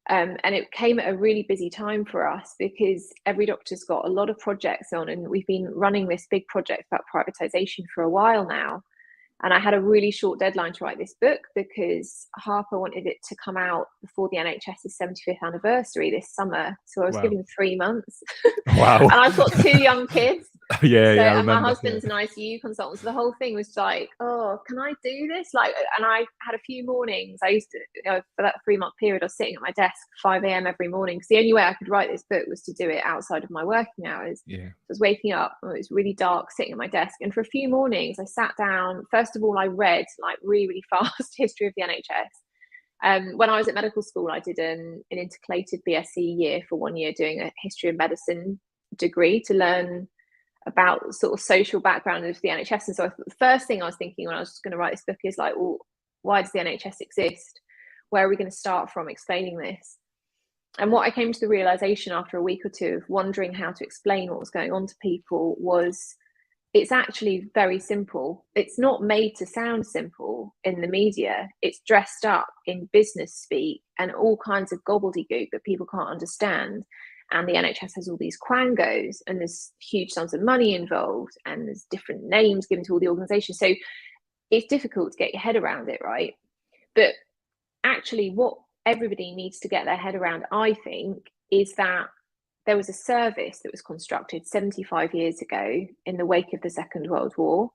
And it came at a really busy time for us because Every Doctor's got a lot of projects on, and we've been running this big project about privatisation for a while now. And I had a really short deadline to write this book because Harper wanted it to come out before the NHS's 75th anniversary this summer. So I was given 3 months. Wow. And I've got 2 young kids. I remember. And my husband's an ICU consultant. So the whole thing was like, oh, can I do this? And I had a few mornings. I used to, for that 3-month period, I was sitting at my desk 5 a.m. every morning, because the only way I could write this book was to do it outside of my working hours. So I was waking up, it was really dark, sitting at my desk. And for a few mornings, I sat down. First of all, I read really fast history of the NHS. When I was at medical school, I did an intercalated BSc year for 1 year, doing a history of medicine degree to learn about sort of social background of the NHS. And so the first thing I was thinking when I was going to write this book is like, well, why does the NHS exist? Where are we going to start from explaining this? And what I came to the realization after a week or two of wondering how to explain what was going on to people was, it's actually very simple. It's not made to sound simple in the media. It's dressed up in business speak and all kinds of gobbledygook that people can't understand. And the NHS has all these quangos, and there's huge sums of money involved, and there's different names given to all the organizations. So it's difficult to get your head around it, right? But actually what everybody needs to get their head around, I think, is that there was a service that was constructed 75 years ago in the wake of the Second World War.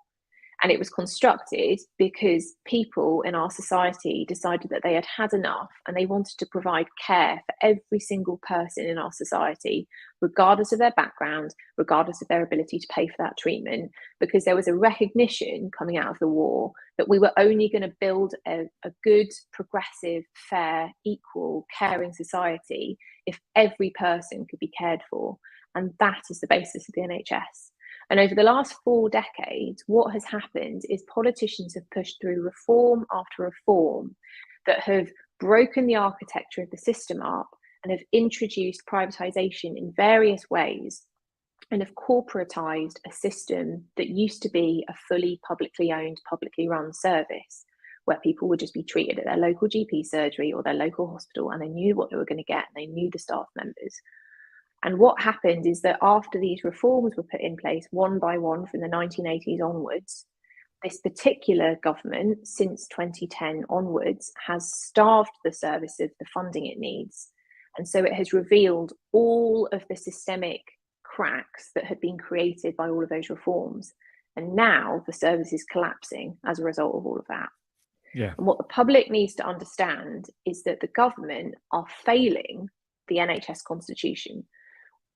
And it was constructed because people in our society decided that they had had enough, and they wanted to provide care for every single person in our society, regardless of their background, regardless of their ability to pay for that treatment, because there was a recognition coming out of the war that we were only going to build a good, progressive, fair, equal, caring society if every person could be cared for. And that is the basis of the NHS. And over the last 4 decades, what has happened is politicians have pushed through reform after reform that have broken the architecture of the system up and have introduced privatisation in various ways and have corporatized a system that used to be a fully publicly owned, publicly run service where people would just be treated at their local GP surgery or their local hospital, and they knew what they were going to get and they knew the staff members. And what happened is that after these reforms were put in place one by one from the 1980s onwards, this particular government, since 2010 onwards, has starved the service of the funding it needs. And so it has revealed all of the systemic cracks that had been created by all of those reforms. And now the service is collapsing as a result of all of that. Yeah. And what the public needs to understand is that the government are failing the NHS constitution.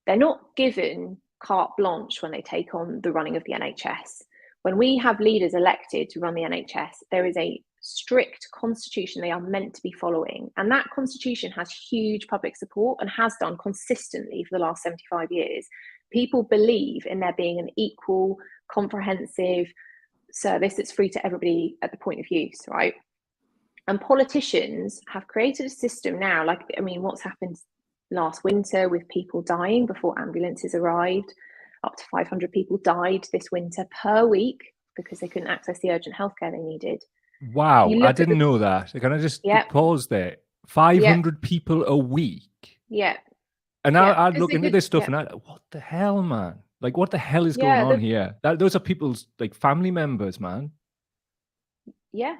They're not given carte blanche when they take on the running of the NHS. When we have leaders elected to run the NHS, there is a strict constitution they are meant to be following. And that constitution has huge public support and has done consistently for the last 75 years. People believe in there being an equal, comprehensive service that's free to everybody at the point of use, right? And politicians have created a system now, what's happened last winter with people dying before ambulances arrived. Up to 500 people died this winter per week because they couldn't access the urgent healthcare they needed. Wow, I didn't know that. Can I just pause there? 500 people a week? Yeah. And I'd look into this stuff and what the hell, man? Like, what the hell is going on here? Those are people's, like, family members, man. Yeah.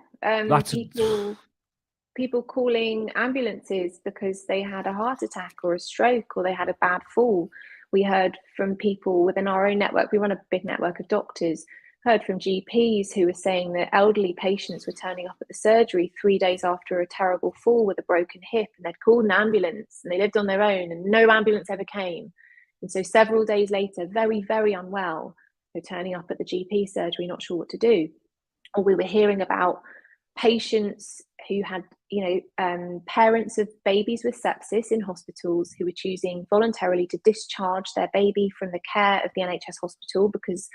People calling ambulances because they had a heart attack or a stroke or they had a bad fall. We heard from people within our own network. We run a big network of doctors. Heard from GPs who were saying that elderly patients were turning up at the surgery 3 days after a terrible fall with a broken hip, and they'd called an ambulance and they lived on their own and no ambulance ever came. And so several days later, very, very unwell, they're turning up at the GP surgery, not sure what to do. Or we were hearing about patients who had, parents of babies with sepsis in hospitals who were choosing voluntarily to discharge their baby from the care of the NHS hospital because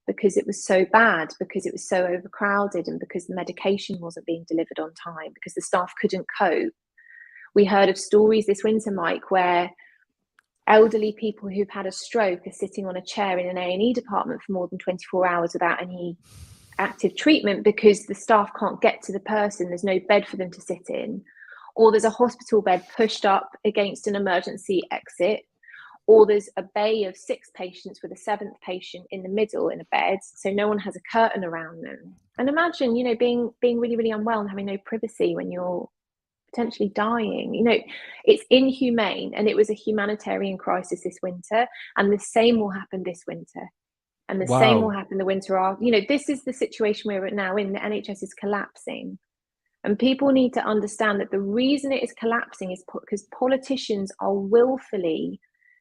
it was so bad, because it was so overcrowded, and because the medication wasn't being delivered on time, because the staff couldn't cope. We heard of stories this winter, Mike, where elderly people who've had a stroke are sitting on a chair in an A&E department for more than 24 hours without any active treatment because the staff can't get to the person. There's no bed for them to sit in, or there's a hospital bed pushed up against an emergency exit, or there's a bay of 6 patients with a 7th patient in the middle in a bed, so no one has a curtain around them. And imagine, being really, really unwell and having no privacy when you're potentially dying. It's inhumane, and it was a humanitarian crisis this winter, and the same will happen this winter. And the same will happen the winter after. This is the situation we're at now in. The NHS is collapsing. And people need to understand that the reason it is collapsing is because politicians are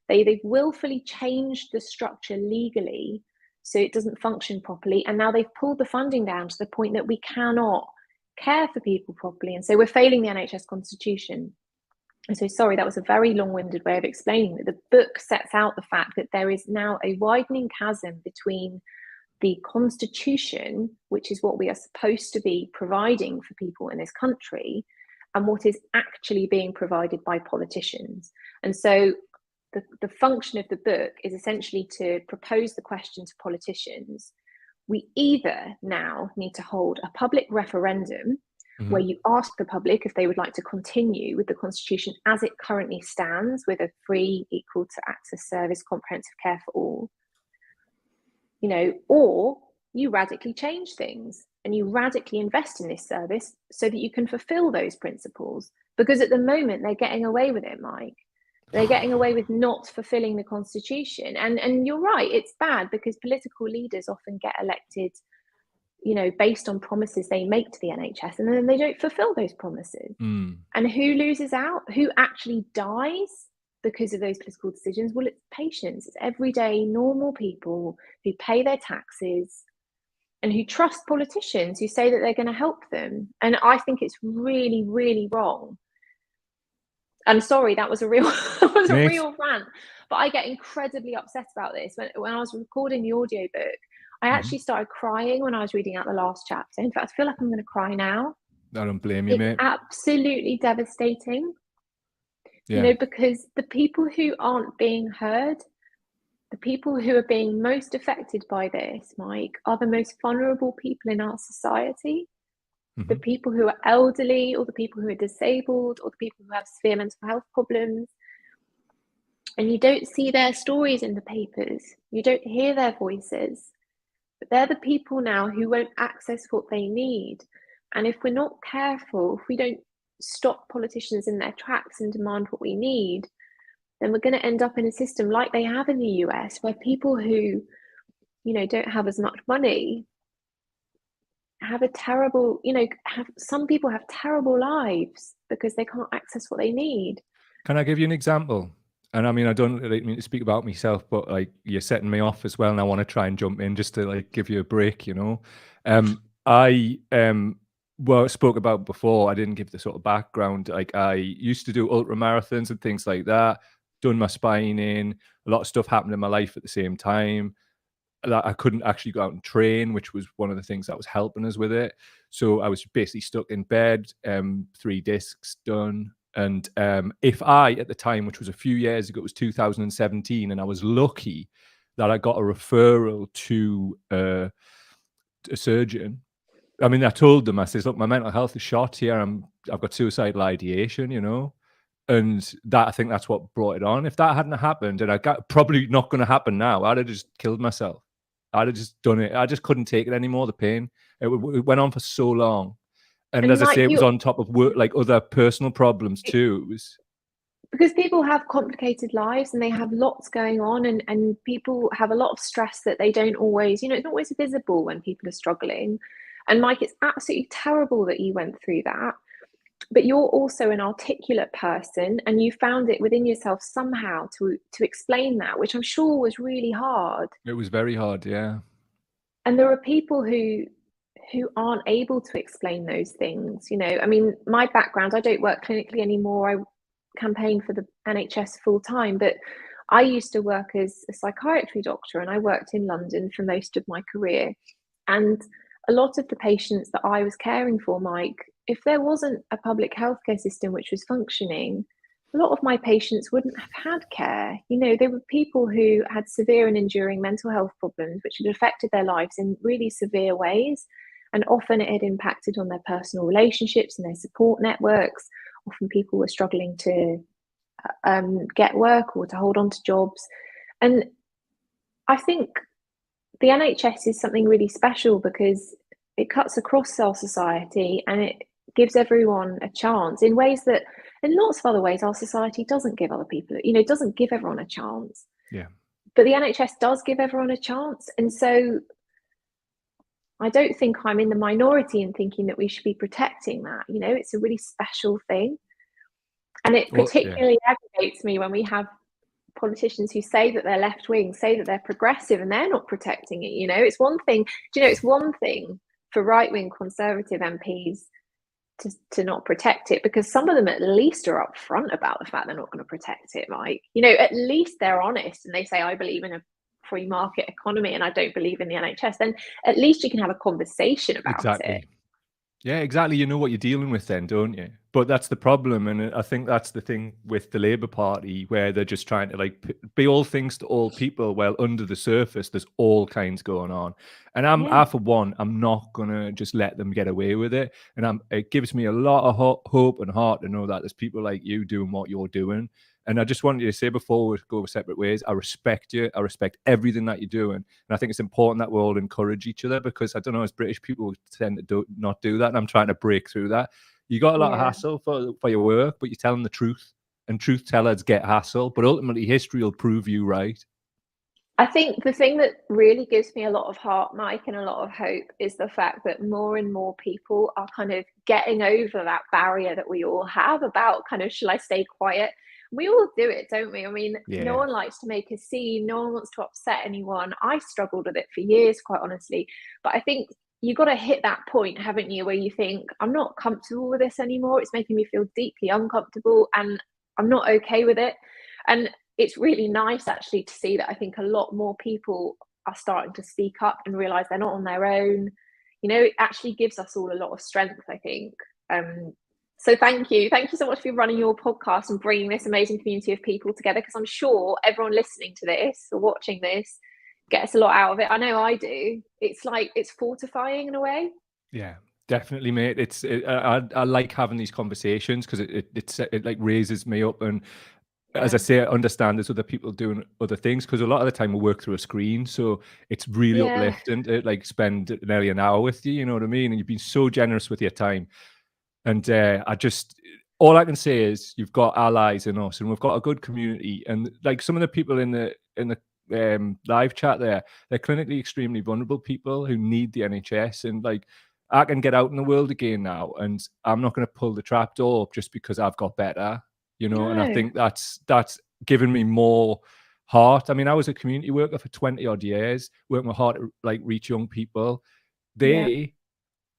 they've willfully changed the structure legally so it doesn't function properly. And now they've pulled the funding down to the point that we cannot care for people properly. And so we're failing the NHS constitution. And so, sorry, that was a very long-winded way of explaining that the book sets out the fact that there is now a widening chasm between the constitution, which is what we are supposed to be providing for people in this country, and what is actually being provided by politicians. And so the function of the book is essentially to propose the question to politicians. We either now need to hold a public referendum where you ask the public if they would like to continue with the constitution as it currently stands, with a free, equal to access service, comprehensive care for all, or you radically change things and you radically invest in this service so that you can fulfill those principles. Because at the moment, they're getting away with it, Mike. They're getting away with not fulfilling the constitution. And you're right, it's bad because political leaders often get elected based on promises they make to the NHS, and then they don't fulfill those promises. And who loses out? Who actually dies because of those political decisions? Well, it's patients. It's everyday, normal people who pay their taxes and who trust politicians who say that they're going to help them. And I think it's really, really wrong. I'm sorry, that was a real rant. But I get incredibly upset about this. When I was recording the audiobook, I actually started crying when I was reading out the last chapter. In fact, I feel like I'm going to cry now. I don't blame you, mate. It's absolutely devastating. Yeah. Because the people who aren't being heard the people who are being most affected by this, Mike, are the most vulnerable people in our society. The people who are elderly, or the people who are disabled, or the people who have severe mental health problems. And you don't see their stories in the papers. You don't hear their voices. But they're the people now who won't access what they need. And if we're not careful, if we don't stop politicians in their tracks and demand what we need, then we're going to end up in a system like they have in the US, where people who, don't have as much money have a terrible, some people have terrible lives because they can't access what they need. Can I give you an example? And I mean, I don't really mean to speak about myself, but like you're setting me off as well, and I want to try and jump in just to like give you a break, I well spoke about before. I didn't give the sort of background. Like I used to do ultra marathons and things like that. Done my spine in. A lot of stuff happened in my life at the same time. That I couldn't actually go out and train, which was one of the things that was helping us with it. So I was basically stuck in bed, 3 discs done. And if I, at the time, which was a few years ago, it was 2017, and I was lucky that I got a referral to a surgeon. I mean, I told them, I says, look, my mental health is shot here. I've got suicidal ideation, and that, I think that's what brought it on. If that hadn't happened, and probably not going to happen now, I'd have just killed myself. I'd have just done it. I just couldn't take it anymore, the pain. It went on for so long. And as I say, it was on top of work, like other personal problems too. Because people have complicated lives and they have lots going on, and people have a lot of stress that they don't always, it's not always visible when people are struggling. And Mike, it's absolutely terrible that you went through that. But you're also an articulate person, and you found it within yourself somehow to explain that, which I'm sure was really hard. It was very hard, yeah. And there are people who aren't able to explain those things. I mean, my background, I don't work clinically anymore. I campaign for the NHS full time, but I used to work as a psychiatry doctor, and I worked in London for most of my career. And a lot of the patients that I was caring for, Mike, if there wasn't a public healthcare system which was functioning, a lot of my patients wouldn't have had care. They were people who had severe and enduring mental health problems, which had affected their lives in really severe ways. And often it had impacted on their personal relationships and their support networks. Often people were struggling to get work or to hold on to jobs. And I think the NHS is something really special because it cuts across our society and it gives everyone a chance in ways that, in lots of other ways, our society doesn't give other people, doesn't give everyone a chance. Yeah. But the NHS does give everyone a chance. And so I don't think I'm in the minority in thinking that we should be protecting that. It's a really special thing. And it particularly aggravates me when we have politicians who say that they're left wing, say that they're progressive, and they're not protecting it. It's one thing, it's one thing for right wing conservative MPs to not protect it, because some of them at least are upfront about the fact they're not going to protect it, Mike. At least they're honest and they say, I believe in a free market economy and I don't believe in the NHS. Then at least you can have a conversation about it. Yeah, exactly. You know what you're dealing with then, don't you? But that's the problem. And I think that's the thing with the Labour Party, where they're just trying to like be all things to all people. Well, under the surface, there's all kinds going on. And I, for one, I'm not going to just let them get away with it. And it gives me a lot of hope and heart to know that there's people like you doing what you're doing. And I just wanted you to say before we go separate ways, I respect you. I respect everything that you're doing. And I think it's important that we all encourage each other, because I don't know, as British people tend to not do that. And I'm trying to break through that. You got a lot of hassle for your work, but you're telling the truth. And truth tellers get hassle. But ultimately, history will prove you right. I think the thing that really gives me a lot of heart, Mike, and a lot of hope is the fact that more and more people are kind of getting over that barrier that we all have about kind of, shall I stay quiet? We all do it, don't we? I mean, no one likes to make a scene. No one wants to upset anyone. I struggled with it for years, quite honestly. But I think you got to hit that point, haven't you, where you think, I'm not comfortable with this anymore. It's making me feel deeply uncomfortable and I'm not okay with it. And it's really nice actually to see that I think a lot more people are starting to speak up and realize they're not on their own. It actually gives us all a lot of strength, I think. So thank you so much for running your podcast and bringing this amazing community of people together, because I'm sure everyone listening to this or watching this gets a lot out of it. I know I do. It's like, it's fortifying in a way. Yeah, definitely, mate. I like having these conversations because it like raises me up, and as I say, I understand there's other people doing other things, because a lot of the time we work through a screen, so it's really Yeah, uplifting to like spend nearly an hour with you. You know what I mean? And you've been so generous with your time. And all I can say is you've got allies in us, and we've got a good community. And like some of the people in the live chat there, they're clinically extremely vulnerable people who need the NHS. And like, I can get out in the world again now, and I'm not going to pull the trap door up just because I've got better, you know. And I no, think that's given me more heart. I mean, I was a community worker for 20 odd years, working with hard to like reach young people. yeah, They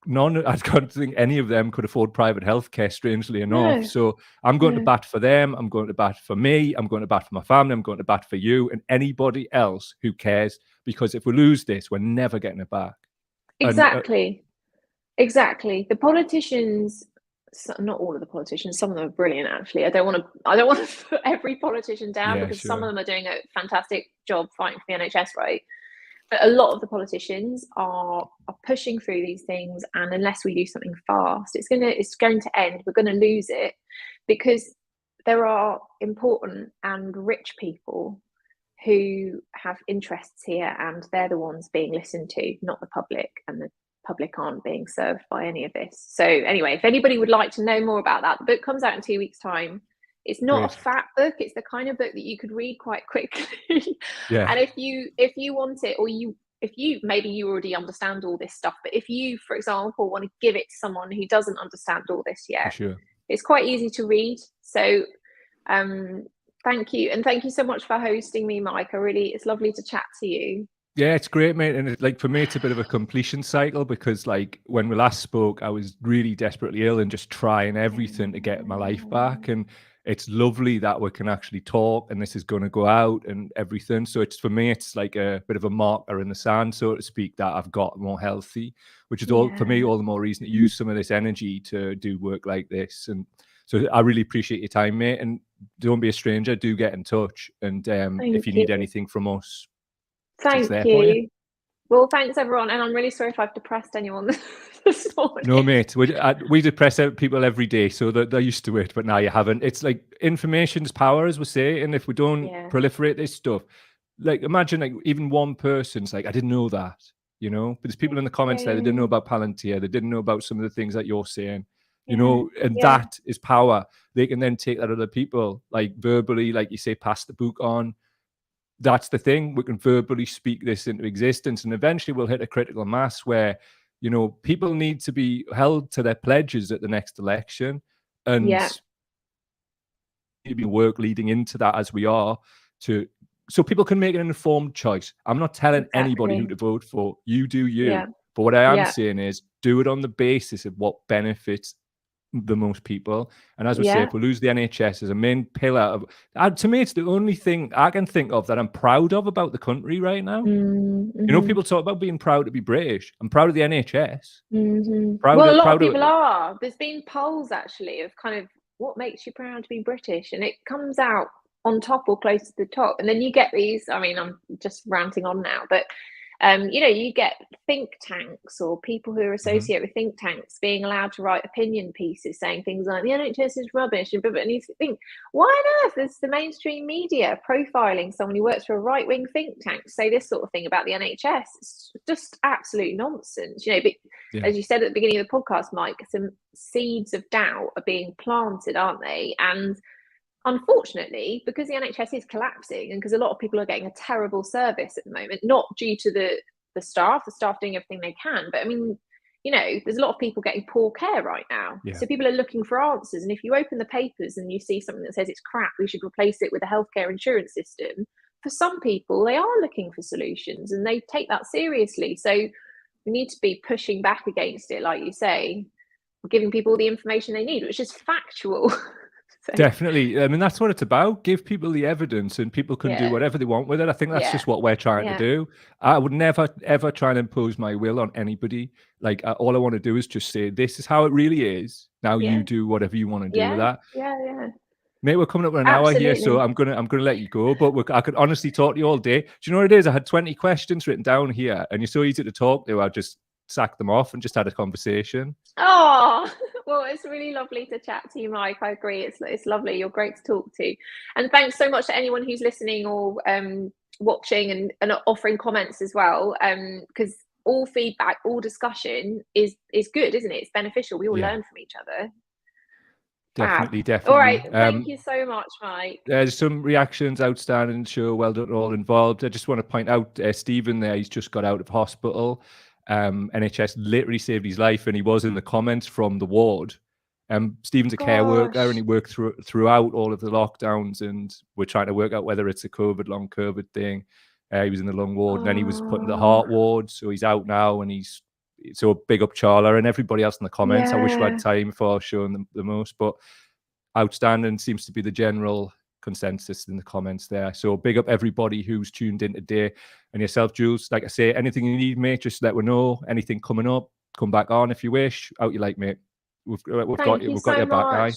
I don't think any of them could afford private healthcare, strangely enough. no, So I'm going to no. bat for them. I'm going to bat for me. I'm going to bat for my family. I'm going to bat for you and anybody else who cares. Because if we lose this, we're never getting it back. And Exactly. Exactly. The politicians, not all of the politicians, some of them are brilliant actually. I don't want to put every politician down, yeah, because some of sure. them are doing a fantastic job fighting for the NHS, right? But a lot of the politicians are pushing through these things, and unless we do something fast, it's going to end. We're going to lose it, because there are important and rich people who have interests here, and they're the ones being listened to, not the public, and the public aren't being served by any of this. So anyway, if anybody would like to know more about that, the book comes out in 2 weeks' time. It's not Great. a fat book. It's the kind of book that you could read quite quickly. Yeah, And if you want it, or if you maybe you already understand all this stuff, but if you, for example, want to give it to someone who doesn't understand all this for yet, sure. it's quite easy to read. So um thank you, and thank you so much for hosting me, Mike. It's lovely to chat to you. Yeah, it's great, mate. And like for me, it's a bit of a completion cycle, because like when we last spoke, I was really desperately ill and just trying everything to get my life back. And it's lovely that we can actually talk, and this is going to go out and everything. So it's, for me, it's like a bit of a marker in the sand, so to speak, that I've got more healthy, which is all for me, Yeah, all the more reason to use some of this energy to do work like this. And so I really appreciate your time, mate. And don't be a stranger. Do get in touch. And if thank you you. need anything from us, it's Thank there for you. you. Well, thanks everyone, and I'm really sorry if I've depressed anyone this No, morning. mate, we depress people every day, so they're used to it. But now you haven't. It's like information's power, as we say, and if we don't Yeah, proliferate this stuff, like imagine like even one person's like, I didn't know that, you know. But there's people in the comments there that didn't know yeah, about Palantir, they didn't know about some of the things that you're saying, you yeah, know, and yeah, that is power. They can then take that other people, like verbally, like you say, pass the book on. That's the thing. We can verbally speak this into existence, and eventually we'll hit a critical mass where, you know, people need to be held to their pledges at the next election, and yeah, need to be work leading into that as we are, to so people can make an informed choice. I'm not telling anybody who exactly. to vote for. You do you. Yeah, But what I am yeah, saying is do it on the basis of what benefits the most people. And as we say, yeah. if we lose the NHS as a main pillar of, to me, it's the only thing I can think of that I'm proud of about the country right now. You know, Mm-hmm. people talk about being proud to be British. I'm proud of the NHS. Mm-hmm. Proud Well, a of, lot of proud of, people are. There's been polls actually of kind of what makes you proud to be British, and it comes out on top or close to the top. And then you get these. I mean, I'm just ranting on now, but you get think tanks or people who are Mhm. associated with think tanks being allowed to write opinion pieces saying things like the NHS is rubbish, and you think, why on earth is the mainstream media profiling someone who works for a right-wing think tank to say this sort of thing about the NHS? It's just absolute nonsense, But Yeah, as you said at the beginning of the podcast, Mike, some seeds of doubt are being planted, aren't they? And unfortunately, because the NHS is collapsing, and because a lot of people are getting a terrible service at the moment, not due to the staff doing everything they can, but I mean, there's a lot of people getting poor care right now. yeah, So people are looking for answers. And if you open the papers and you see something that says it's crap, we should replace it with a healthcare insurance system, for some people, they are looking for solutions and they take that seriously. So we need to be pushing back against it, like you say, giving people the information they need, which is factual. So, definitely. I mean, that's what it's about. Give people the evidence, and people can do yeah, whatever they want with it. I think that's yeah, just what we're trying to yeah, do. I would never, ever try and impose my will on anybody. Like, all I want to do is just say, this is how it really is. Now Yeah. you do whatever you want to do with that. Yeah. Mate, we're coming up with an hour here, so I'm gonna let you go. But I could honestly talk to you all day. Do you know what it is? I had 20 questions written down here, and you're so easy to talk to. I just sacked them off and just had a conversation. Oh, well, it's really lovely to chat to you, Mike. I agree. It's lovely. You're great to talk to, and thanks so much to anyone who's listening or watching and offering comments as well. Because all feedback, all discussion is good, isn't it? It's beneficial. We all learn from each other. Definitely. All right. Thank you so much, Mike. There's some reactions outstanding. Sure, well done, all involved. I just want to point out Stephen there. He's just got out of hospital. NHS literally saved his life, and he was in the comments from the ward. Stephen's a care worker, and he worked throughout all of the lockdowns, and we're trying to work out whether it's a long COVID thing. He was in the lung ward, and then he was put in the heart ward, so he's out now, and so big up Charla and everybody else in the comments. I wish we had time for showing them the most, but outstanding seems to be the general consensus in the comments there. So big up everybody who's tuned in today, and yourself, Jules. Like I say, anything you need, mate, just let me know. Anything coming up, come back on if you wish. Out you like, mate. We've got your back, guy.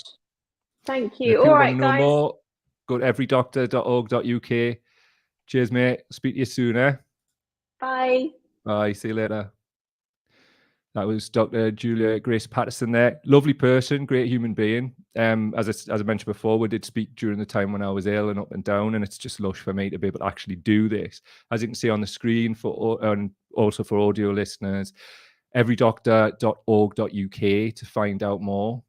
Thank you. All right, guys. More, go to everydoctor.org.uk. Cheers, mate. Speak to you soon, eh? Bye. Bye. See you later. That was Dr. Julia Grace Patterson there. Lovely person, great human being. As I mentioned before, we did speak during the time when I was ill and up and down, and it's just lush for me to be able to actually do this. As you can see on the screen, and also for audio listeners, everydoctor.org.uk to find out more.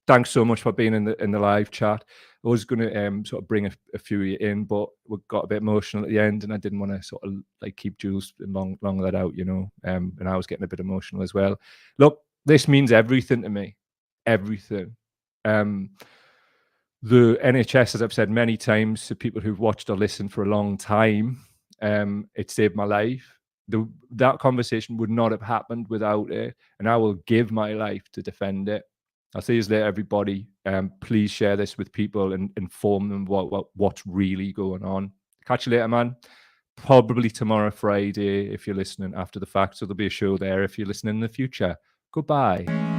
Thanks so much for being in the live chat. I was going to sort of bring a few of you in, but we got a bit emotional at the end, and I didn't want to sort of like keep Jules long that out, you know. And I was getting a bit emotional as well. Look, this means everything to me, everything. The NHS, as I've said many times to people who've watched or listened for a long time, it saved my life. That conversation would not have happened without it, and I will give my life to defend it. I'll see you later, everybody. Please share this with people and inform them what's really going on. Catch you later, man. Probably tomorrow, Friday, if you're listening after the fact. So there'll be a show there if you're listening in the future. Goodbye.